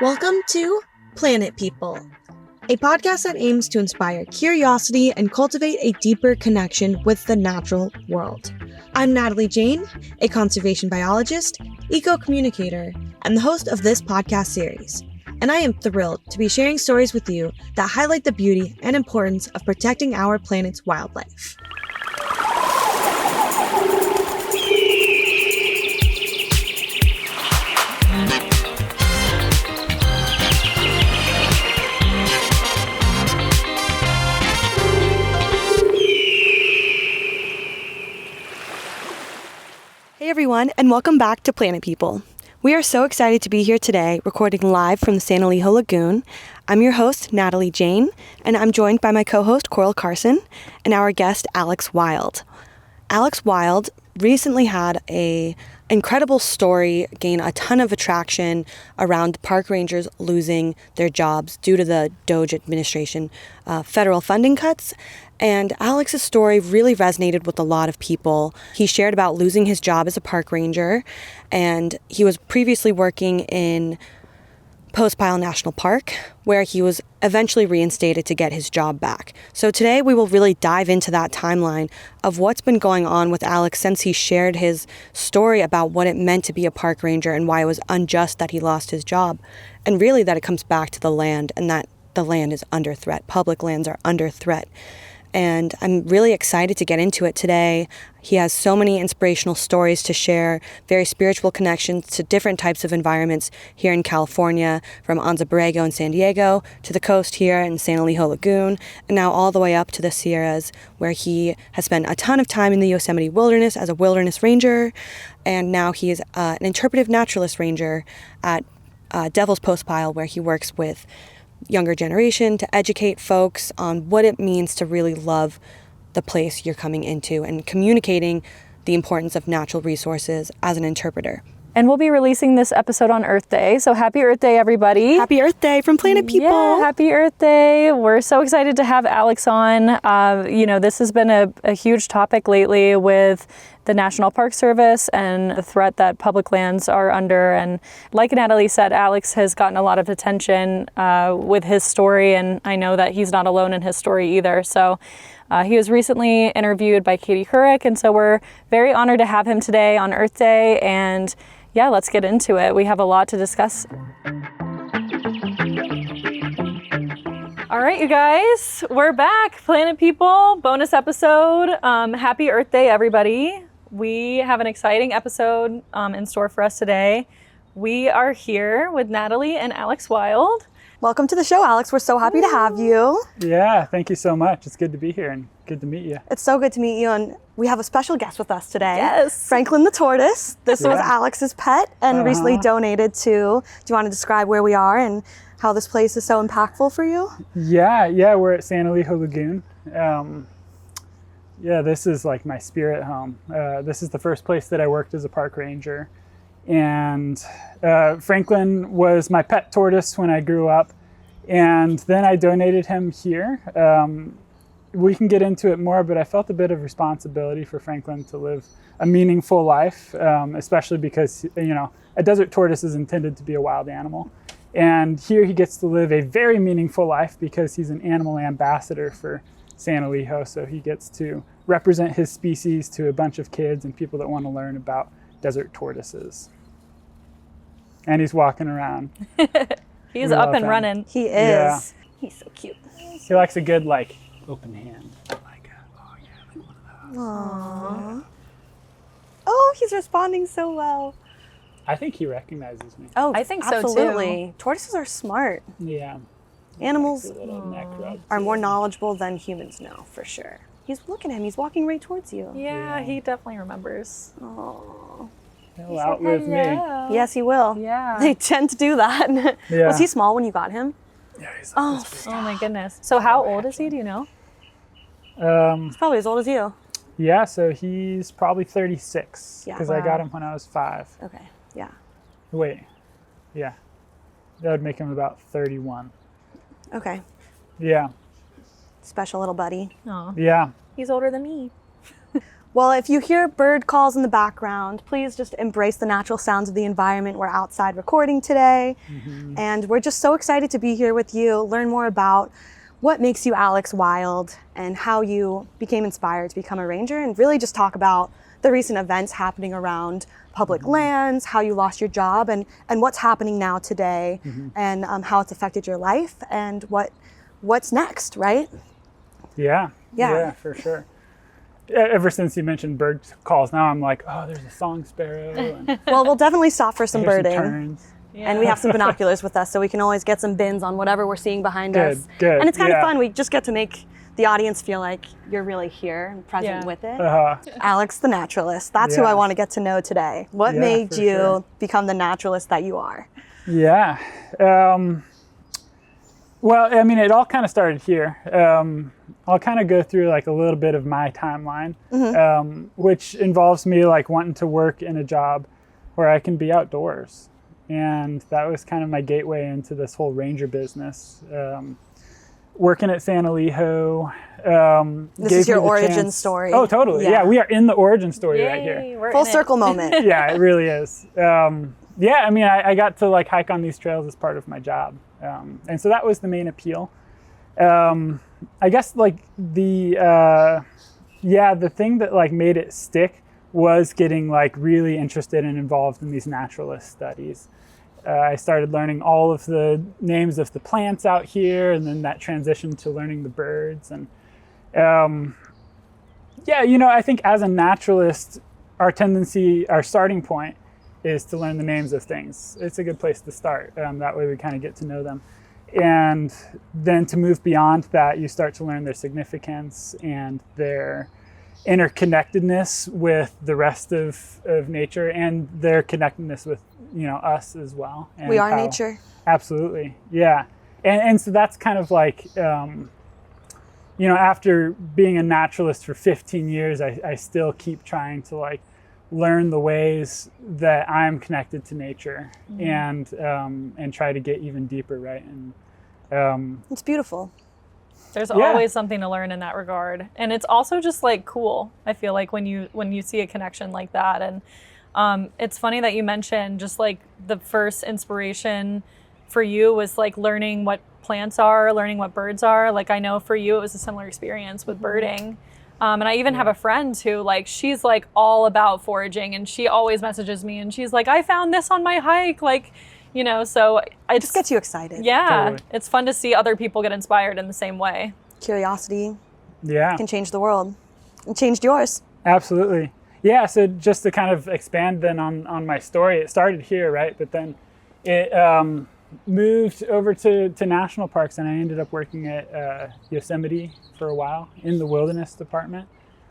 Welcome to Planet People, a podcast that aims to inspire curiosity and cultivate a deeper connection with the natural world. I'm Natalie Jane, a conservation biologist, eco-communicator, and the host of this podcast series. And I am thrilled to be sharing stories with you that highlight the beauty and importance of protecting our planet's wildlife. Hey everyone, and welcome back to Planet People. We are so excited to be here today, recording live from the San Elijo Lagoon. I'm your host, Natalie Jane, and I'm joined by my co-host, Coral Carson, and our guest, Alex Wild. Alex Wild recently had an incredible story gain a ton of attraction around park rangers losing their jobs due to the DOGE administration federal funding cuts. And Alex's story really resonated with a lot of people. He shared about losing his job as a park ranger, and he was previously working in Post Pile National Park, where he was eventually reinstated to get his job back. So today we will really dive into that timeline of what's been going on with Alex since he shared his story about what it meant to be a park ranger and why it was unjust that he lost his job. And really that it comes back to the land and that the land is under threat. Public lands are under threat. And I'm really excited to get into it today. He has so many inspirational stories to share, very spiritual connections to different types of environments here in California, from Anza Borrego in San Diego to the coast here in San Elijo Lagoon, and now all the way up to the Sierras, where he has spent a ton of time in the Yosemite wilderness as a wilderness ranger, and now he is an interpretive naturalist ranger at Devil's Post Pile, where he works with younger generation to educate folks on what it means to really love the place you're coming into and communicating the importance of natural resources as an interpreter. And we'll be releasing this episode on Earth Day. So happy Earth Day, everybody. Happy Earth Day from Planet People. Yeah, happy Earth Day. We're so excited to have Alex on. This has been a huge topic lately with the National Park Service and the threat that public lands are under. And like Natalie said, Alex has gotten a lot of attention with his story. And I know that he's not alone in his story either. So he was recently interviewed by Katie Couric. And so we're very honored to have him today on Earth Day. And yeah, let's get into it. We have a lot to discuss. All right, you guys, we're back. Planet People, bonus episode. Happy Earth Day, everybody. We have an exciting episode in store for us today. We are here with Natalie and Alex Wild. Welcome to the show, Alex. We're so happy to have you. Yeah, thank you so much. It's good to be here and good to meet you. It's so good to meet you, and we have a special guest with us today. Yes. Franklin the tortoise. This was Alex's pet and recently donated to. Do you want to describe where we are and how this place is so impactful for you? Yeah, we're at San Elijo Lagoon. This is like my spirit home. This is the first place that I worked as a park ranger. And Franklin was my pet tortoise when I grew up, and then I donated him here. We can get into it more, but I felt a bit of responsibility for Franklin to live a meaningful life, especially because, a desert tortoise is intended to be a wild animal. And here he gets to live a very meaningful life because he's an animal ambassador for San Elijo, so he gets to represent his species to a bunch of kids and people that want to learn about desert tortoises. And he's walking around. He's up and running. He is. Yeah. He's so cute. He likes a good, open hand. Like one of those. Aww. Oh, he's responding so well. I think he recognizes me. Oh, I think so, too. absolutely. Tortoises are smart. Yeah. Animals A little neck rub. are more knowledgeable than humans know, for sure. Look at him. He's walking right towards you. Yeah, he definitely remembers. Oh. He'll outlive me. Yes, he will. Yeah. They tend to do that. Yeah. Was he small when you got him? Yeah, he's Oh, Oh my goodness. So how old is he? Do you know? he's probably as old as you. Yeah, so he's probably 36 Yeah. because I got him when I was 5. Okay, yeah. Wait, yeah. That would make him about 31. Okay. Yeah, Special little buddy. Oh, yeah. he's older than me. Well, if you hear bird calls in the background, please just embrace the natural sounds of the environment. We're outside recording today, and we're just so excited to be here with you, learn more about what makes you Alex Wild and how you became inspired to become a ranger, and really just talk about the recent events happening around public lands, how you lost your job, and what's happening now today, and how it's affected your life, and what's next, right? Yeah, for sure. Ever since you mentioned bird calls, now I'm like, oh, there's a song sparrow. And Well, we'll definitely stop for some here's birding. terns. And we have some binoculars with us, so we can always get some bins on whatever we're seeing behind us. Good. And it's kind of Yeah. fun. We just get to make the audience feel like you're really here and present with it. Alex the naturalist, that's who Yeah. I want to get to know today. What Yeah, made for you sure. become the naturalist that you are? Yeah. Well, I mean, it all kind of started here. I'll kind of go through like a little bit of my timeline, which involves me like wanting to work in a job where I can be outdoors. And that was kind of my gateway into this whole ranger business. Working at San Elijo. This is your origin story. Oh, totally. Yeah, we are in the origin story right here. We're Full in it. circle moment. Yeah, it really is. Yeah, I mean, I got to like hike on these trails as part of my job. And so that was the main appeal. I guess like the thing that like made it stick was getting like really interested and involved in these naturalist studies. I started learning all of the names of the plants out here, and then that transition to learning the birds. And I think as a naturalist, our starting point is to learn the names of things. It's a good place to start. That way we kind of get to know them. And then to move beyond that, you start to learn their significance and their interconnectedness with the rest of nature, and their connectedness with us as well. And We are nature. Absolutely, yeah. And so that's kind of like after being a naturalist for 15 years, I still keep trying to like learn the ways that I'm connected to nature, and try to get even deeper, right? And It's beautiful. There's always something to learn in that regard. And it's also just like cool, I feel like, when you see a connection like that. And it's funny that you mentioned just like the first inspiration for you was like learning what plants are, learning what birds are. Like I know for you it was a similar experience with birding. And I even have a friend who like, she's like all about foraging, and she always messages me and she's like, I found this on my hike. Like, so It it just gets you excited. Yeah, Totally. It's fun to see other people get inspired in the same way. Curiosity yeah, can change the world. It changed yours. absolutely. Yeah, so just to kind of expand then on my story, it started here, right? But then it moved over to national parks, and I ended up working at Yosemite for a while in the wilderness department.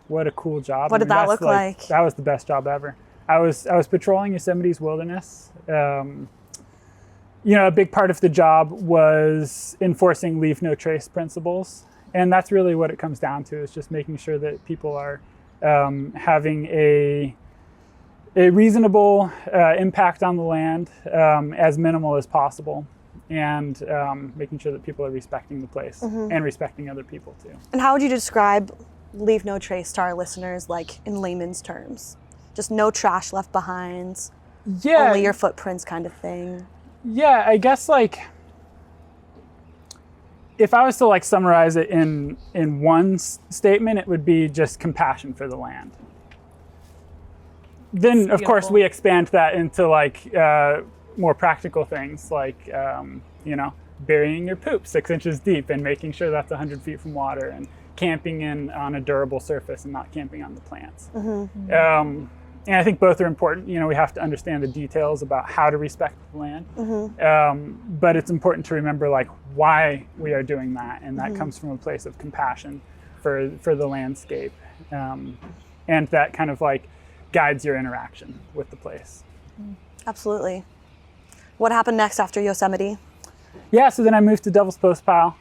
What a cool job. What did that look like? That was the best job ever. I was patrolling Yosemite's wilderness. A big part of the job was enforcing leave no trace principles. And that's really what it comes down to, is just making sure that people are having a reasonable impact on the land, as minimal as possible, and making sure that people are respecting the place and respecting other people too. And how would you describe leave no trace to our listeners, like in layman's terms? Just no trash left behind, Yeah, only your footprints kind of thing. yeah. I guess like if I was to like summarize it in one statement, it would be just compassion for the land. Then, of course, beautiful. we expand that into like more practical things, like burying your poop 6 inches deep and making sure that's 100 feet from water, and camping on a durable surface and not camping on the plants. And I think both are important. We have to understand the details about how to respect the land, but it's important to remember like why we are doing that, and that comes from a place of compassion for the landscape, and that kind of like guides your interaction with the place. Absolutely. What happened next after Yosemite? Yeah, so then I moved to Devil's Postpile,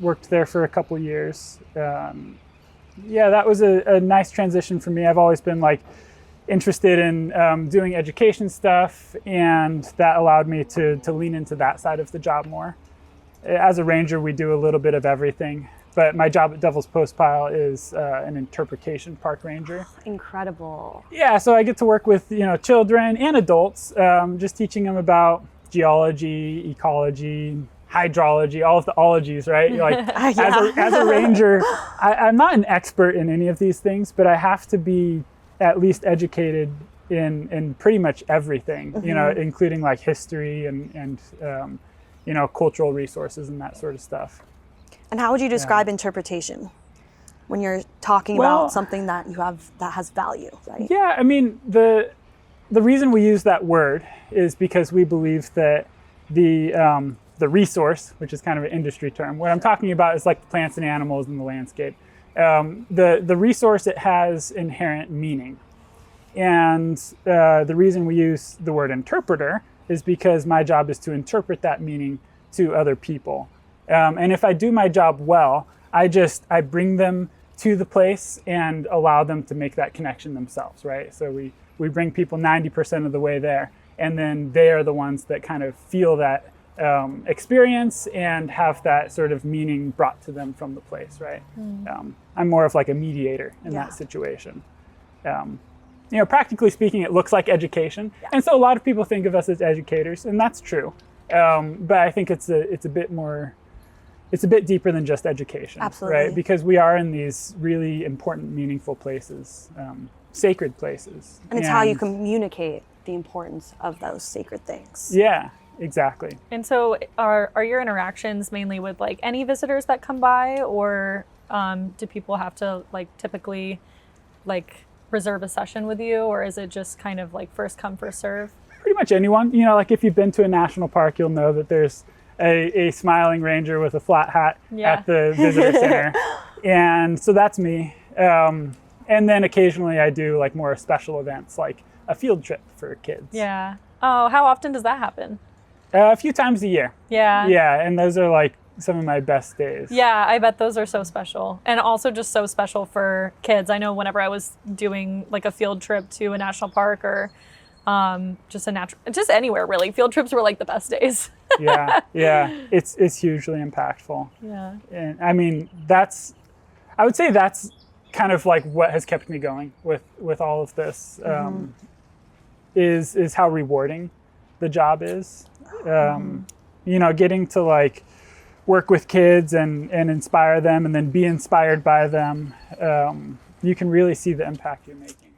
worked there for a couple years. That was a nice transition for me. I've always been like interested in doing education stuff, and that allowed me to lean into that side of the job more. As a ranger, we do a little bit of everything. But my job at Devil's Postpile is an interpretation park ranger. Incredible. Yeah, so I get to work with children and adults, just teaching them about geology, ecology, hydrology, all of the ologies, right? Like as a ranger, I'm not an expert in any of these things, but I have to be at least educated in pretty much everything, including like history and cultural resources and that sort of stuff. And how would you describe interpretation when you're talking about something that you have that has value, right? Yeah, I mean, the reason we use that word is because we believe that the resource, which is kind of an industry term, what I'm talking about is like the plants and animals in the landscape. The resource, it has inherent meaning. And the reason we use the word interpreter is because my job is to interpret that meaning to other people. And if I do my job well, I bring them to the place and allow them to make that connection themselves, right? So we bring people 90% of the way there, and then they are the ones that kind of feel that experience and have that sort of meaning brought to them from the place, right? I'm more of like a mediator in that situation. Practically speaking, it looks like education. Yeah. And so a lot of people think of us as educators, and that's true. But I think it's a bit deeper than just education. Absolutely. Right? Because we are in these really important, meaningful places, sacred places. And it's how you communicate the importance of those sacred things. Yeah, exactly. And so are your interactions mainly with like any visitors that come by, or do people have to like typically like reserve a session with you, or is it just kind of like first come, first serve? Pretty much anyone. Like if you've been to a national park, you'll know that there's a smiling ranger with a flat hat at the visitor center. And so that's me. And then occasionally I do like more special events, like a field trip for kids. Yeah. Oh, how often does that happen? A few times a year. Yeah. Yeah, and those are like some of my best days. Yeah, I bet those are so special. And also just so special for kids. I know whenever I was doing like a field trip to a national park or just anywhere really, field trips were like the best days. yeah, it's hugely impactful. Yeah. And I mean, I would say that's kind of like what has kept me going with all of this, is how rewarding the job is. Getting to like work with kids and inspire them and then be inspired by them. You can really see the impact you're making.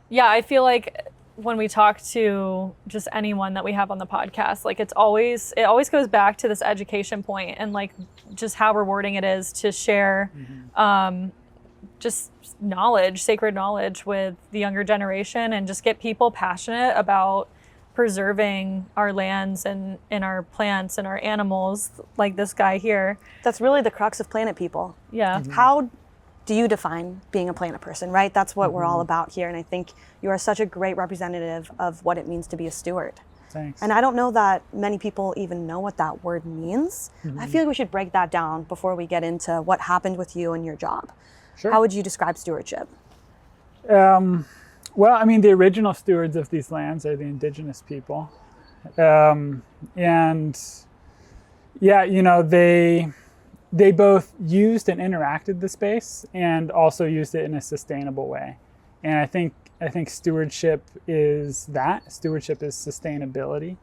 Yeah, I feel like when we talk to just anyone that we have on the podcast, like it always goes back to this education point and like just how rewarding it is to share just knowledge, sacred knowledge with the younger generation and just get people passionate about preserving our lands and our plants and our animals, like this guy here. That's really the crux of Planet People. Yeah. How do you define being a planet person, right? That's what we're all about here. And I think you are such a great representative of what it means to be a steward. Thanks. And I don't know that many people even know what that word means. I feel like we should break that down before we get into what happened with you and your job. Sure. How would you describe stewardship? Well, I mean, the original stewards of these lands are the indigenous people. They both used and interacted the space and also used it in a sustainable way. And I think stewardship is that. Stewardship is sustainability.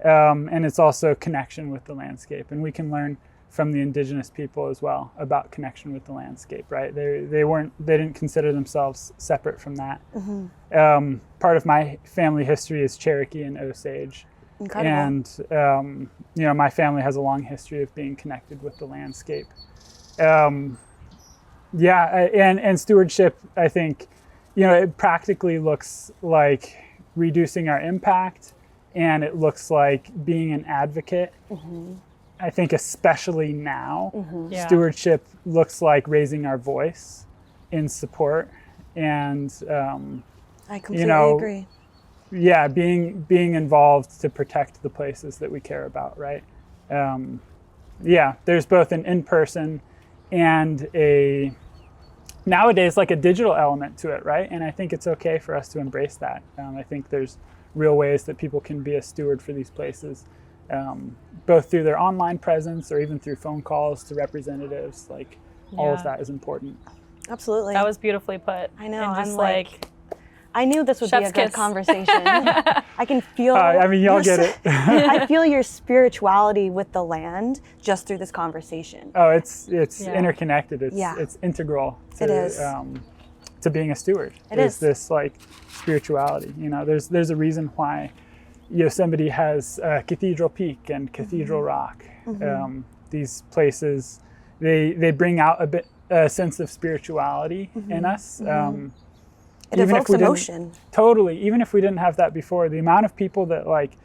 And it's also connection with the landscape. And we can learn from the indigenous people as well about connection with the landscape, right? They didn't consider themselves separate from that. Part of my family history is Cherokee and Osage. Incredible. And my family has a long history of being connected with the landscape. And stewardship, I think, it practically looks like reducing our impact, and it looks like being an advocate. I think especially now, stewardship looks like raising our voice in support and I completely agree. Yeah, being involved to protect the places that we care about, right? There's both an in-person and nowadays like a digital element to it, right? And I think it's okay for us to embrace that. I think there's real ways that people can be a steward for these places, both through their online presence or even through phone calls to representatives, like all of that is important. Absolutely. That was beautifully put. I know. And just I'm like, I knew this would be a chef's good kiss. conversation. I can feel. I mean, y'all get it. I feel your spirituality with the land just through this conversation. Oh, it's interconnected. It's integral to, It is. To being a steward. It is. This like spirituality. You know, there's a reason why Yosemite has Cathedral Peak and Cathedral Rock. These places, they bring out a sense of spirituality in us. It evokes emotion. Totally. Even if we didn't have that before, the amount of people that like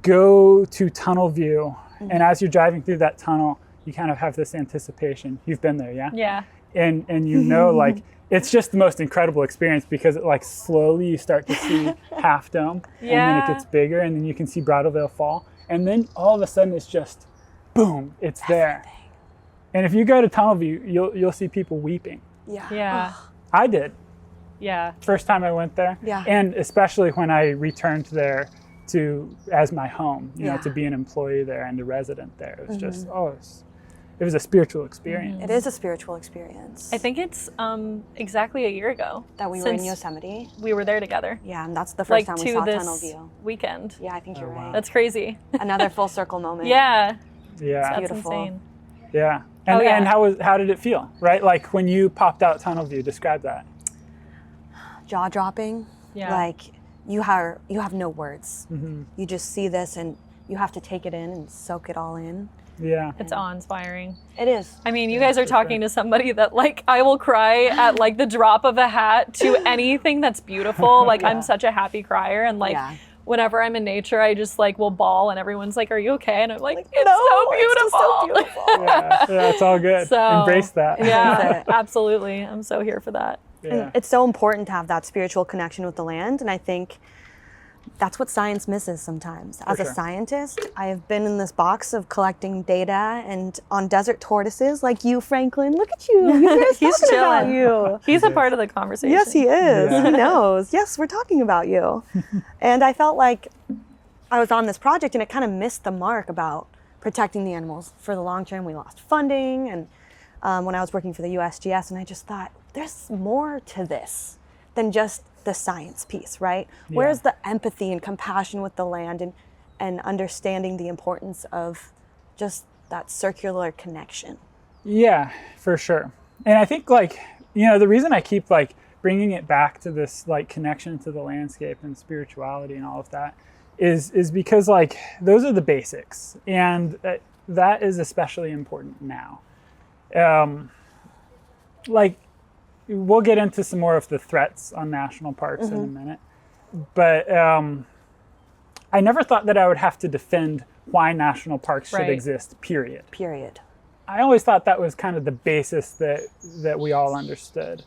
go to tunnel view, and as you're driving through that tunnel, you kind of have this anticipation. You've been there, yeah? Yeah. And you know, like, it's just the most incredible experience because it like slowly you start to see Half Dome, and then it gets bigger, and then you can see Bridal Veil Fall, and then all of a sudden it's just boom, it's there. And if you go to tunnel view, you'll see people weeping. Yeah. Yeah. I did. Yeah. First time I went there. Yeah. And especially when I returned there as my home, you know, to be an employee there and a resident there. It was just, it was a spiritual experience. It is a spiritual experience. I think it's exactly a year ago that we were in Yosemite. We were there together. Yeah, and that's the first time we saw tunnel view. Weekend. Yeah, I think you're right. That's crazy. Another full circle moment. Yeah. Yeah. That's beautiful. insane. Yeah. And, and how did it feel, right? Like when you popped out tunnel view, describe that. Jaw dropping. Yeah. Like you have no words. You just see this and you have to take it in and soak it all in. Yeah. It's awe-inspiring. It is. I mean, you guys are talking to somebody that like I will cry at like the drop of a hat to anything that's beautiful. Like I'm such a happy crier, and like whenever I'm in nature, I just like will bawl, and everyone's like, "Are you okay?" And I'm like, "It's so beautiful." It's so beautiful. Yeah, it's all good. So, embrace that. Yeah, absolutely. I'm so here for that. And it's so important to have that spiritual connection with the land, and I think that's what science misses sometimes. As a scientist, I have been in this box of collecting data and on desert tortoises like you, Franklin. Look at you. He's talking about you. He's a part of the conversation. Yes, he is. Yeah. He knows. Yes, we're talking about you. And I felt like I was on this project and it kind of missed the mark about protecting the animals for the long term. We lost funding, and when I was working for the USGS, and I just thought, there's more to this than just the science piece, right? Yeah. Where's the empathy and compassion with the land and understanding the importance of just that circular connection? Yeah, for sure. And I think like, you know, the reason I keep like bringing it back to this like connection to the landscape and spirituality and all of that is because like those are the basics, and that is especially important now. Like, we'll get into some more of the threats on national parks in a minute, but I never thought that I would have to defend why national parks should exist, period. I always thought that was kind of the basis that we all understood.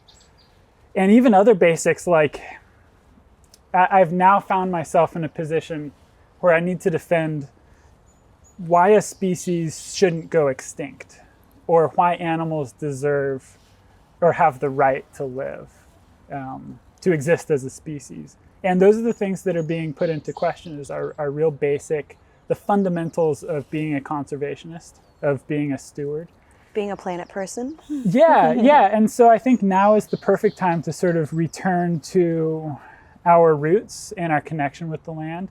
And even other basics, like I've now found myself in a position where I need to defend why a species shouldn't go extinct, or why animals deserve or have the right to live, to exist as a species. And those are the things that are being put into question, is our real basic, the fundamentals of being a conservationist, of being a steward. Being a planet person. Yeah. And so I think now is the perfect time to sort of return to our roots and our connection with the land.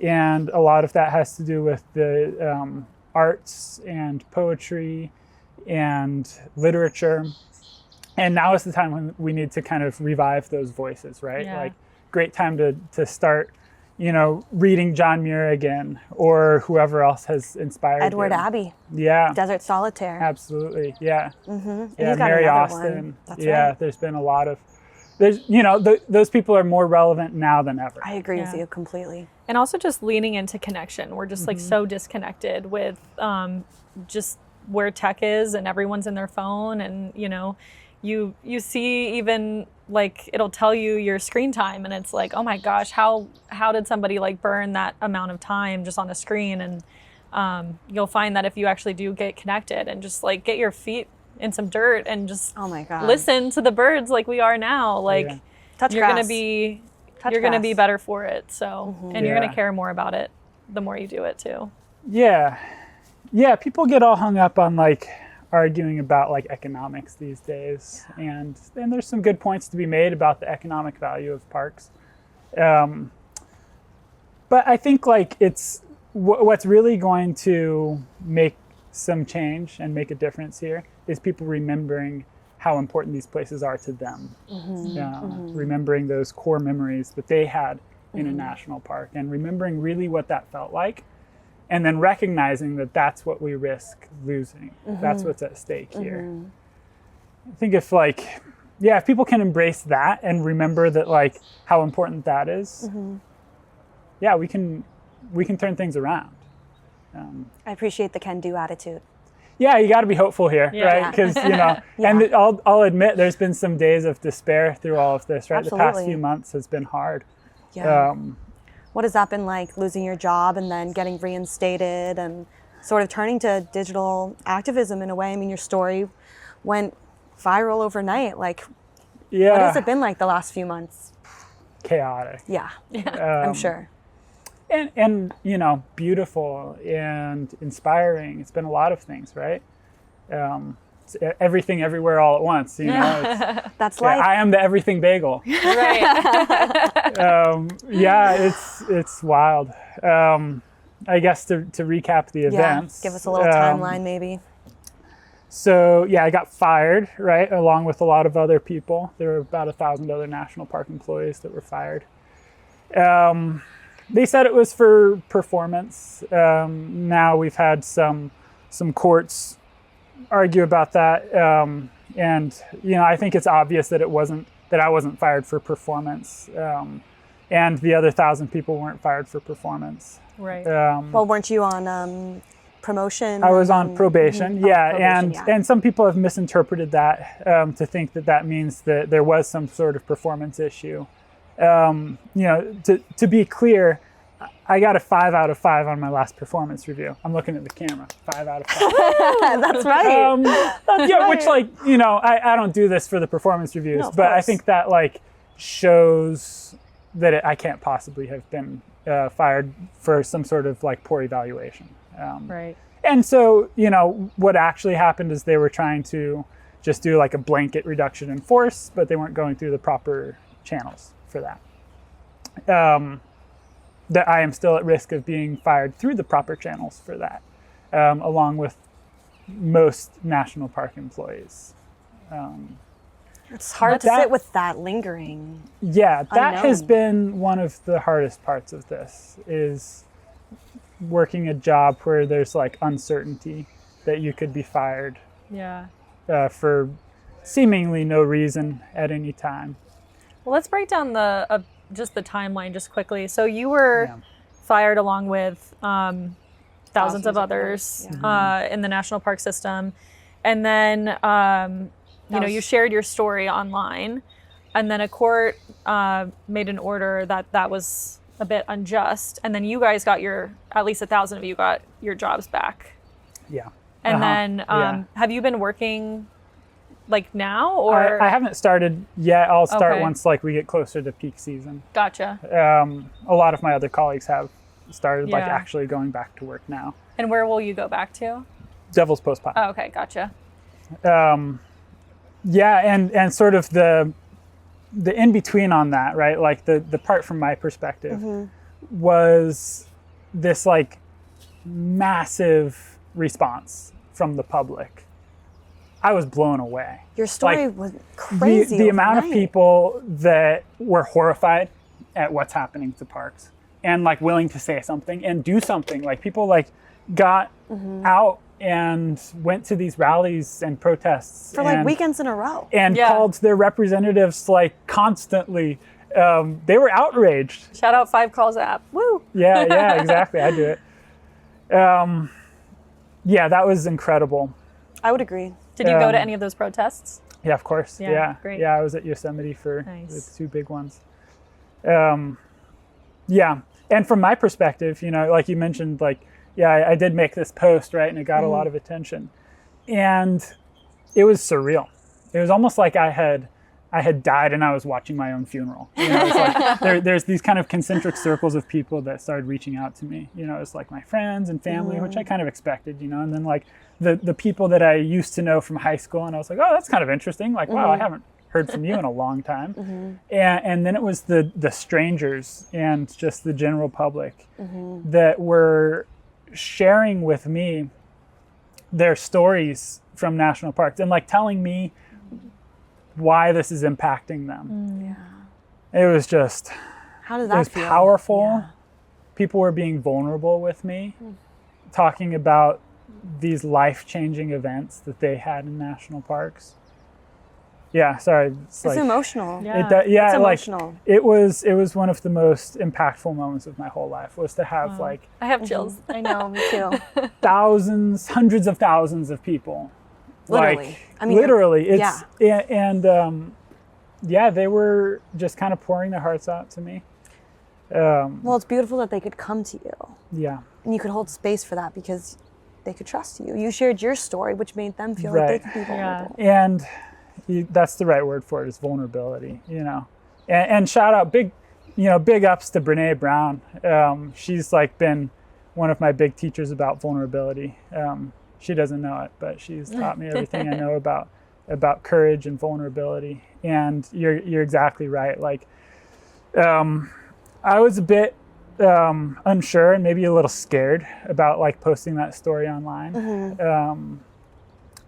And a lot of that has to do with the arts and poetry and literature. And now is the time when we need to kind of revive those voices, right? Yeah. Like, great time to start, you know, reading John Muir again, or whoever else has inspired Edward you. Abbey. Yeah. Desert Solitaire. Absolutely. Yeah. And Yeah. he's got Mary another Austin. one. That's yeah. right. There's been a lot of, you know, those people are more relevant now than ever. I agree with you completely. And also just leaning into connection. We're just like so disconnected with just where tech is, and everyone's in their phone, and you know, you see even like it'll tell you your screen time, and it's like, oh my gosh, how did somebody like burn that amount of time just on a screen? And you'll find that if you actually do get connected and just like get your feet in some dirt and just listen to the birds like we are now, like Touch you're grass. gonna be better for it. So and you're gonna care more about it the more you do it too. Yeah. People get all hung up on like, arguing about like economics these days, and there's some good points to be made about the economic value of parks. But I think like it's what's really going to make some change and make a difference here is people remembering how important these places are to them. Remembering those core memories that they had in a national park, and remembering really what that felt like, and then recognizing that that's what we risk losing. That's what's at stake here. I think if like, if people can embrace that and remember that like how important that is, we can turn things around. I appreciate the can-do attitude. Yeah, you got to be hopeful here, right? Because and I'll admit there's been some days of despair through all of this, right? Absolutely. The past few months has been hard. Yeah. What has that been like, losing your job and then getting reinstated and sort of turning to digital activism in a way? I mean, your story went viral overnight. Like, what has it been like the last few months? Chaotic. Yeah, I'm sure. And beautiful and inspiring. It's been a lot of things, right? It's everything, everywhere, all at once. That's life. I am the everything bagel. Right. It's wild. I guess to recap the events. Give us a little timeline, maybe. So I got fired, right, along with a lot of other people. There were about 1,000 other national park employees that were fired. They said it was for performance. Now we've had some courts argue about that, and I think it's obvious that I wasn't fired for performance, and the other 1,000 people weren't fired for performance. Right. Well, weren't you on promotion? I was on probation. And some people have misinterpreted that to think that means that there was some sort of performance issue. To be clear, I got a 5 out of 5 on my last performance review. I'm looking at the camera. 5 out of 5. That's right. Which I don't do this for the performance reviews, but I think that like shows that I can't possibly have been fired for some sort of like poor evaluation. Right. And so, what actually happened is they were trying to just do like a blanket reduction in force, but they weren't going through the proper channels for that. That I am still at risk of being fired through the proper channels for that, along with most national park employees. It's hard to sit with that lingering. Yeah, that unknown. has been one of the hardest parts of this, is working a job where there's like uncertainty that you could be fired for seemingly no reason at any time. Well, let's break down just the timeline just quickly. So you were fired along with thousands of others in the national park system, and then you shared your story online, and then a court made an order that was a bit unjust, and then you guys got at least 1,000 of you got your jobs back. Yeah. And then have you been working like now, or? I haven't started yet. I'll start once like we get closer to peak season. Gotcha. A lot of my other colleagues have started like actually going back to work now. And where will you go back to? Devil's Postpile. Oh, okay, gotcha. And sort of the in between on that, right? Like the part from my perspective was this like massive response from the public. I was blown away. Your story was crazy. The amount of people that were horrified at what's happening to parks and like willing to say something and do something. Like people like got out and went to these rallies and protests for like weekends in a row and called their representatives like constantly. They were outraged. Shout out 5 Calls app. Woo. Yeah, exactly. I do it. That was incredible. I would agree. Did you go to any of those protests? Yeah, of course. Yeah. Great. Yeah, I was at Yosemite for the 2 big ones. And from my perspective, like you mentioned, like, I did make this post, right? And it got a lot of attention. And it was surreal. It was almost like I had I had died and I was watching my own funeral. You know, it's like there's these kind of concentric circles of people that started reaching out to me. You know, it's like my friends and family, which I kind of expected, you know, and then like the people that I used to know from high school, and I was like, oh, that's kind of interesting. Like, wow, I haven't heard from you in a long time. And then it was the strangers and just the general public that were sharing with me their stories from national parks and like telling me why this is impacting them. It was just, How does it that was feel? powerful. People were being vulnerable with me, talking about these life-changing events that they had in national parks. Yeah, sorry. It's emotional. Yeah. It's like emotional. it was one of the most impactful moments of my whole life, was to have like I have chills. I know, me too. thousands, hundreds of thousands of people. Literally. Like, I mean, literally. It's yeah, they were just kind of pouring their hearts out to me. well, it's beautiful that they could come to you Yeah. and you could hold space for that because they could trust you. You shared your story, which made them feel like they Right. could be vulnerable. And that's the right word for it, is vulnerability, you know. And shout out, big ups to Brene Brown. She's like been one of my big teachers about vulnerability. She doesn't know it, but she's taught me everything I know about courage and vulnerability. And you're exactly right. Like, I was a bit unsure and maybe a little scared about like posting that story online.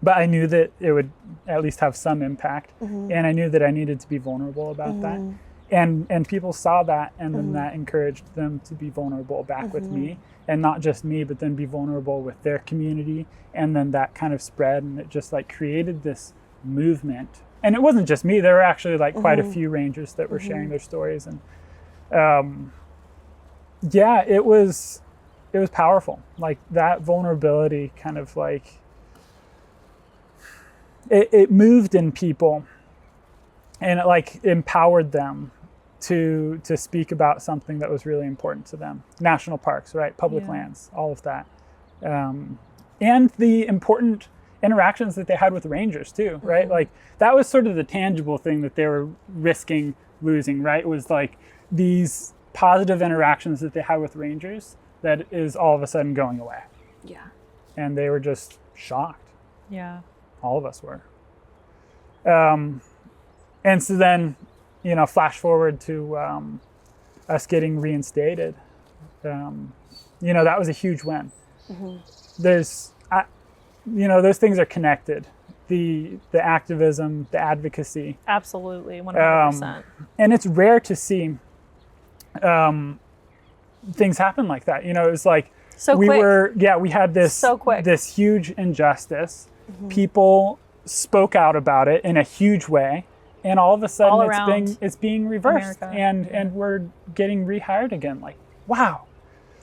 But I knew that it would at least have some impact, and I knew that I needed to be vulnerable about that. And people saw that, and then that encouraged them to be vulnerable back with me, and not just me, but then be vulnerable with their community. And then that kind of spread, and it just like created this movement. And it wasn't just me. There were actually like quite a few rangers that were sharing their stories. And yeah, it was powerful. Like that vulnerability kind of like, it moved in people, and it like empowered them to speak about something that was really important to them. National parks, right? Public lands, all of that. And the important interactions that they had with rangers too, right? Like that was sort of the tangible thing that they were risking losing, right? Was like these positive interactions that they had with rangers that is all of a sudden going away. Yeah. And they were just shocked. Yeah. All of us were. And so then, you know, flash forward to us getting reinstated. You know, that was a huge win. There's, you know, those things are connected. The activism, the advocacy. Absolutely, 100%. And it's rare to see things happen like that. You know, it was like So we quick. we had this So quick. this huge injustice. People spoke out about it in a huge way, and all of a All sudden around it's being reversed, America. and we're getting rehired again. Like, wow.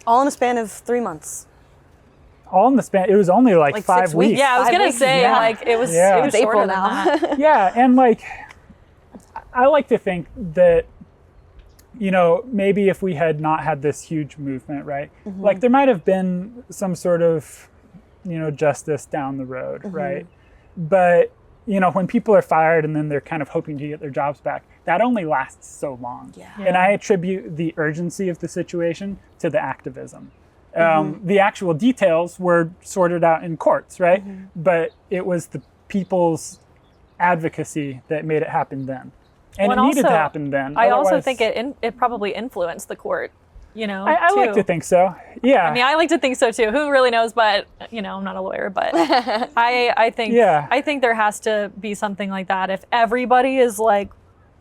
All in a span of 3 months. All in the span, it was only like 6 5 weeks. weeks. Yeah, I was 5 gonna weeks, say yeah. like it was Yeah. it was It's shorter April than now. that. Yeah, and like, I like to think that, you know, maybe if we had not had this huge movement, right? Like there might have been some sort of, you know, justice down the road, right? But, you know, when people are fired and then they're kind of hoping to get their jobs back, that only lasts so long. Yeah. And I attribute the urgency of the situation to the activism. The actual details were sorted out in courts, right? But it was the people's advocacy that made it happen then. And Well, it needed to also, happen then. I also Otherwise- think it probably influenced the court. You know, I like too. to think so. Yeah. I mean, I like to think so too. Who really knows? But you know, I'm not a lawyer. But I think I think there has to be something like that. If everybody is like,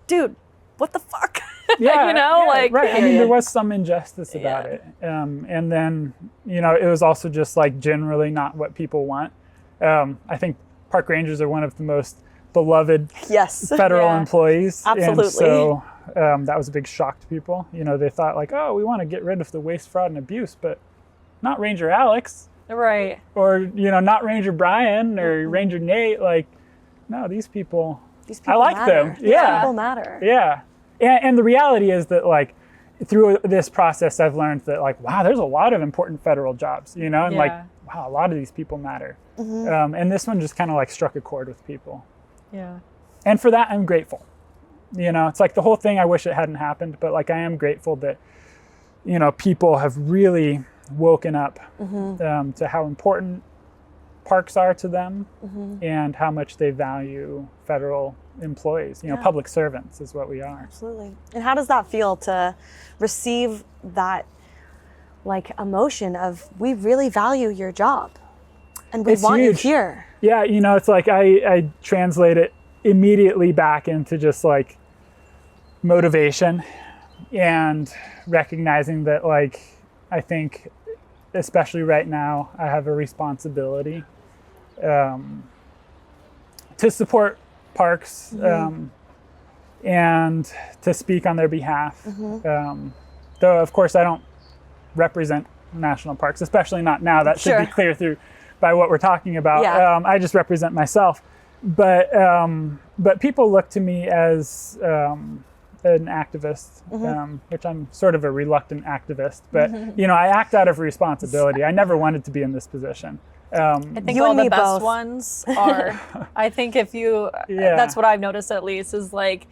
dude, what the fuck? Yeah, you know, yeah, like right. I mean, there was some injustice about it, and then you know, it was also just like generally not what people want. I think park rangers are one of the most beloved Yes. federal Yeah. employees, Absolutely. and so that was a big shock to people. You know, they thought like, oh, we want to get rid of the waste, fraud, and abuse, but not Ranger Alex, right. or you know, not Ranger Brian or Ranger Nate. Like, no, these people. These people I like matter. them. These Yeah. people matter. Yeah. And the reality is that like through this process, I've learned that like, wow, there's a lot of important federal jobs, you know, and like, Yeah. wow, a lot of these people matter. And this one just kind of like struck a chord with people. Yeah. And for that, I'm grateful. You know, it's like the whole thing, I wish it hadn't happened, but like I am grateful that, you know, people have really woken up to how important parks are to them and how much they value federal employees. You know, public servants is what we are. Absolutely. And how does that feel to receive that like emotion of, we really value your job and we want you here? Yeah, you know, it's like I translate it immediately back into just like motivation and recognizing that, like, I think especially right now I have a responsibility to support parks and to speak on their behalf. Though of course I don't represent national parks, especially not now. That should be clear through by what we're talking about. I just represent myself, but people look to me as an activist, which I'm sort of a reluctant activist, but you know, I act out of responsibility. I never wanted to be in this position. I think all the best ones are. I think if you, that's what I've noticed at least, is like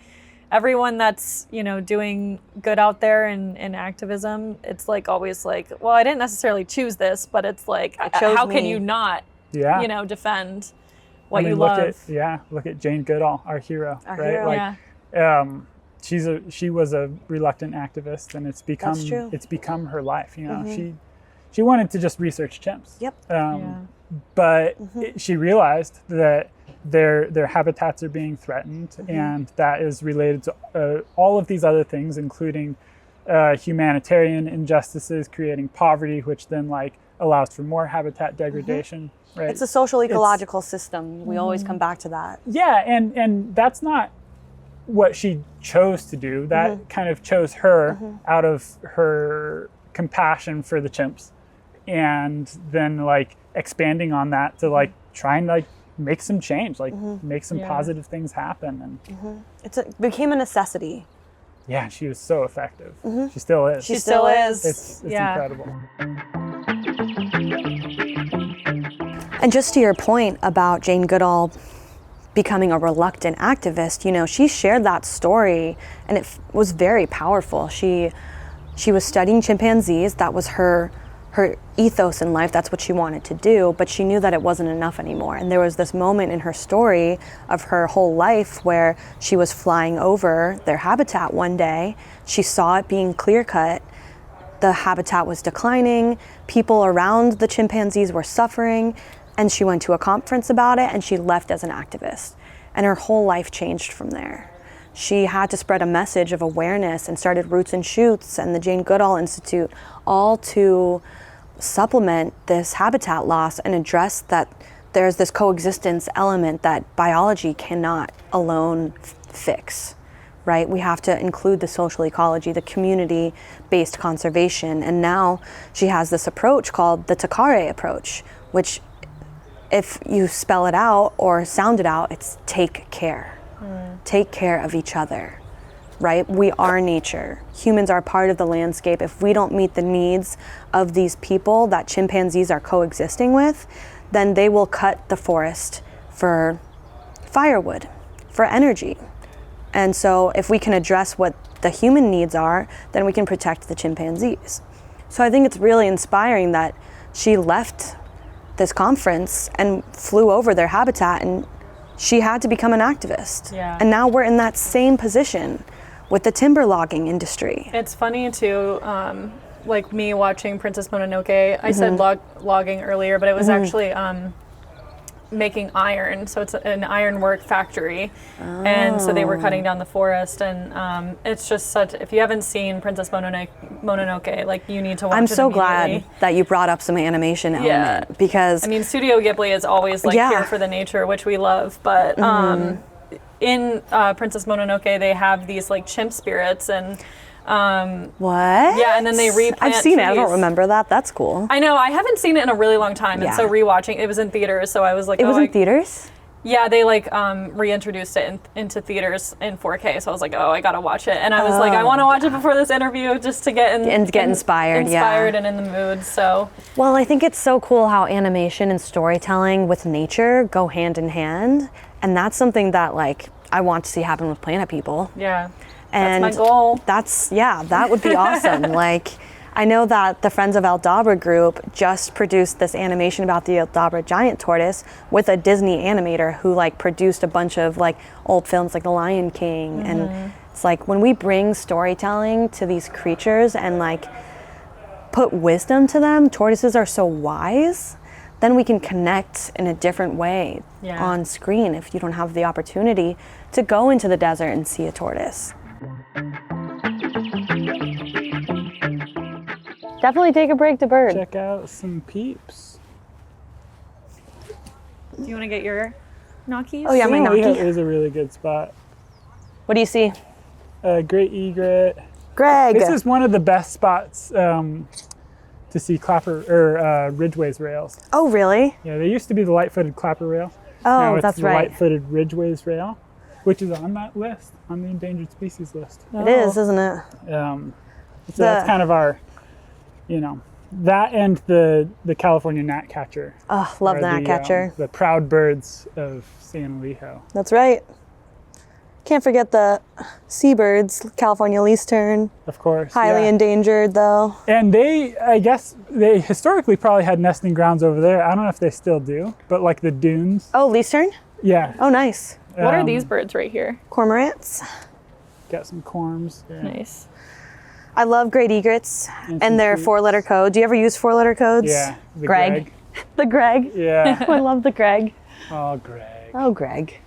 everyone that's, you know, doing good out there in activism, it's like always like, well, I didn't necessarily choose this, but it's like, how can you not, you know, defend what you love? Look at Jane Goodall, our hero, right? Like, she was a reluctant activist, and it's become her life. You know, she wanted to just research chimps. But she realized that their habitats are being threatened, and that is related to all of these other things, including humanitarian injustices, creating poverty, which then like allows for more habitat degradation. Right? It's a social ecological system. We always come back to that. Yeah, and that's not what she chose to do. That kind of chose her out of her compassion for the chimps, and then like expanding on that to like try and like make some change, like make some positive things happen. And it became a necessity. Yeah, she was so effective. She still is. She still is. It's incredible. And just to your point about Jane Goodall becoming a reluctant activist, you know, she shared that story, and it was very powerful. She was studying chimpanzees. That was her ethos in life. That's what she wanted to do, but she knew that it wasn't enough anymore. And there was this moment in her story of her whole life where she was flying over their habitat one day. She saw it being clear-cut. The habitat was declining. People around the chimpanzees were suffering. And she went to a conference about it, and she left as an activist. And her whole life changed from there. She had to spread a message of awareness and started Roots and Shoots and the Jane Goodall Institute, all to supplement this habitat loss and address that there's this coexistence element that biology cannot alone fix, right? We have to include the social ecology, the community-based conservation. And now she has this approach called the Takare approach, which if you spell it out or sound it out, it's take care. Take care of each other, right? We are nature. Humans are part of the landscape. If we don't meet the needs of these people that chimpanzees are coexisting with, then they will cut the forest for firewood, for energy. And so if we can address what the human needs are, then we can protect the chimpanzees. So I think it's really inspiring that she left this conference and flew over their habitat, and she had to become an activist. And now we're in that same position with the timber logging industry. It's funny too, like me watching Princess Mononoke. I said logging earlier, but it was actually making iron. So it's an ironwork factory. And so they were cutting down the forest, and it's just such, if you haven't seen Princess Mononoke, like you need to watch it. I'm so glad that you brought up some animation element, because I mean, Studio Ghibli is always like here for the nature, which we love, but in Princess Mononoke they have these like chimp spirits, and what? Yeah, and then they replant I've seen trees. it. I don't remember that. That's cool. I know. I haven't seen it in a really long time, and so rewatching it was in theaters. So I was like, it was in theaters. Yeah, they like reintroduced it into theaters in 4K. So I was like, oh, I gotta watch it, and I was like, I want to watch it before this interview just to get inspired and in the mood. So well, I think it's so cool how animation and storytelling with nature go hand in hand, and that's something that like I want to see happen with Planet People. Yeah. And That's my goal. That would be awesome. Like, I know that the Friends of Aldabra group just produced this animation about the Aldabra giant tortoise with a Disney animator who like produced a bunch of like old films like The Lion King. And it's like when we bring storytelling to these creatures and like put wisdom to them, tortoises are so wise, then we can connect in a different way on screen if you don't have the opportunity to go into the desert and see a tortoise. Definitely take a break to bird. Check out some peeps. Do you want to get your gnocchis? Oh yeah, my San Elijo gnocchi. is a really good spot. What do you see? Great egret. Greg. This is one of the best spots to see ridgeways rails. Oh really? Yeah, they used to be the light-footed clapper rail. Oh, Now it's that's the right. light-footed ridgeways rail, which is on that list, on the endangered species list. It is, isn't it? So that's kind of our, that and the California gnatcatcher. Oh, love are the gnatcatcher. The proud birds of San Elijo. That's right. Can't forget the seabirds, California leastern. Of course. Highly endangered though. And I guess they historically probably had nesting grounds over there. I don't know if they still do, but like the dunes. Oh, leastern? Yeah. Oh, nice. What are these birds right here? Cormorants. Got some corms. Yeah. Nice. I love great egrets some and their treats. 4-letter code. Do you ever use 4-letter codes? Yeah. The Greg. The Greg. Yeah. I love the Greg. Oh, Greg. Oh, Greg.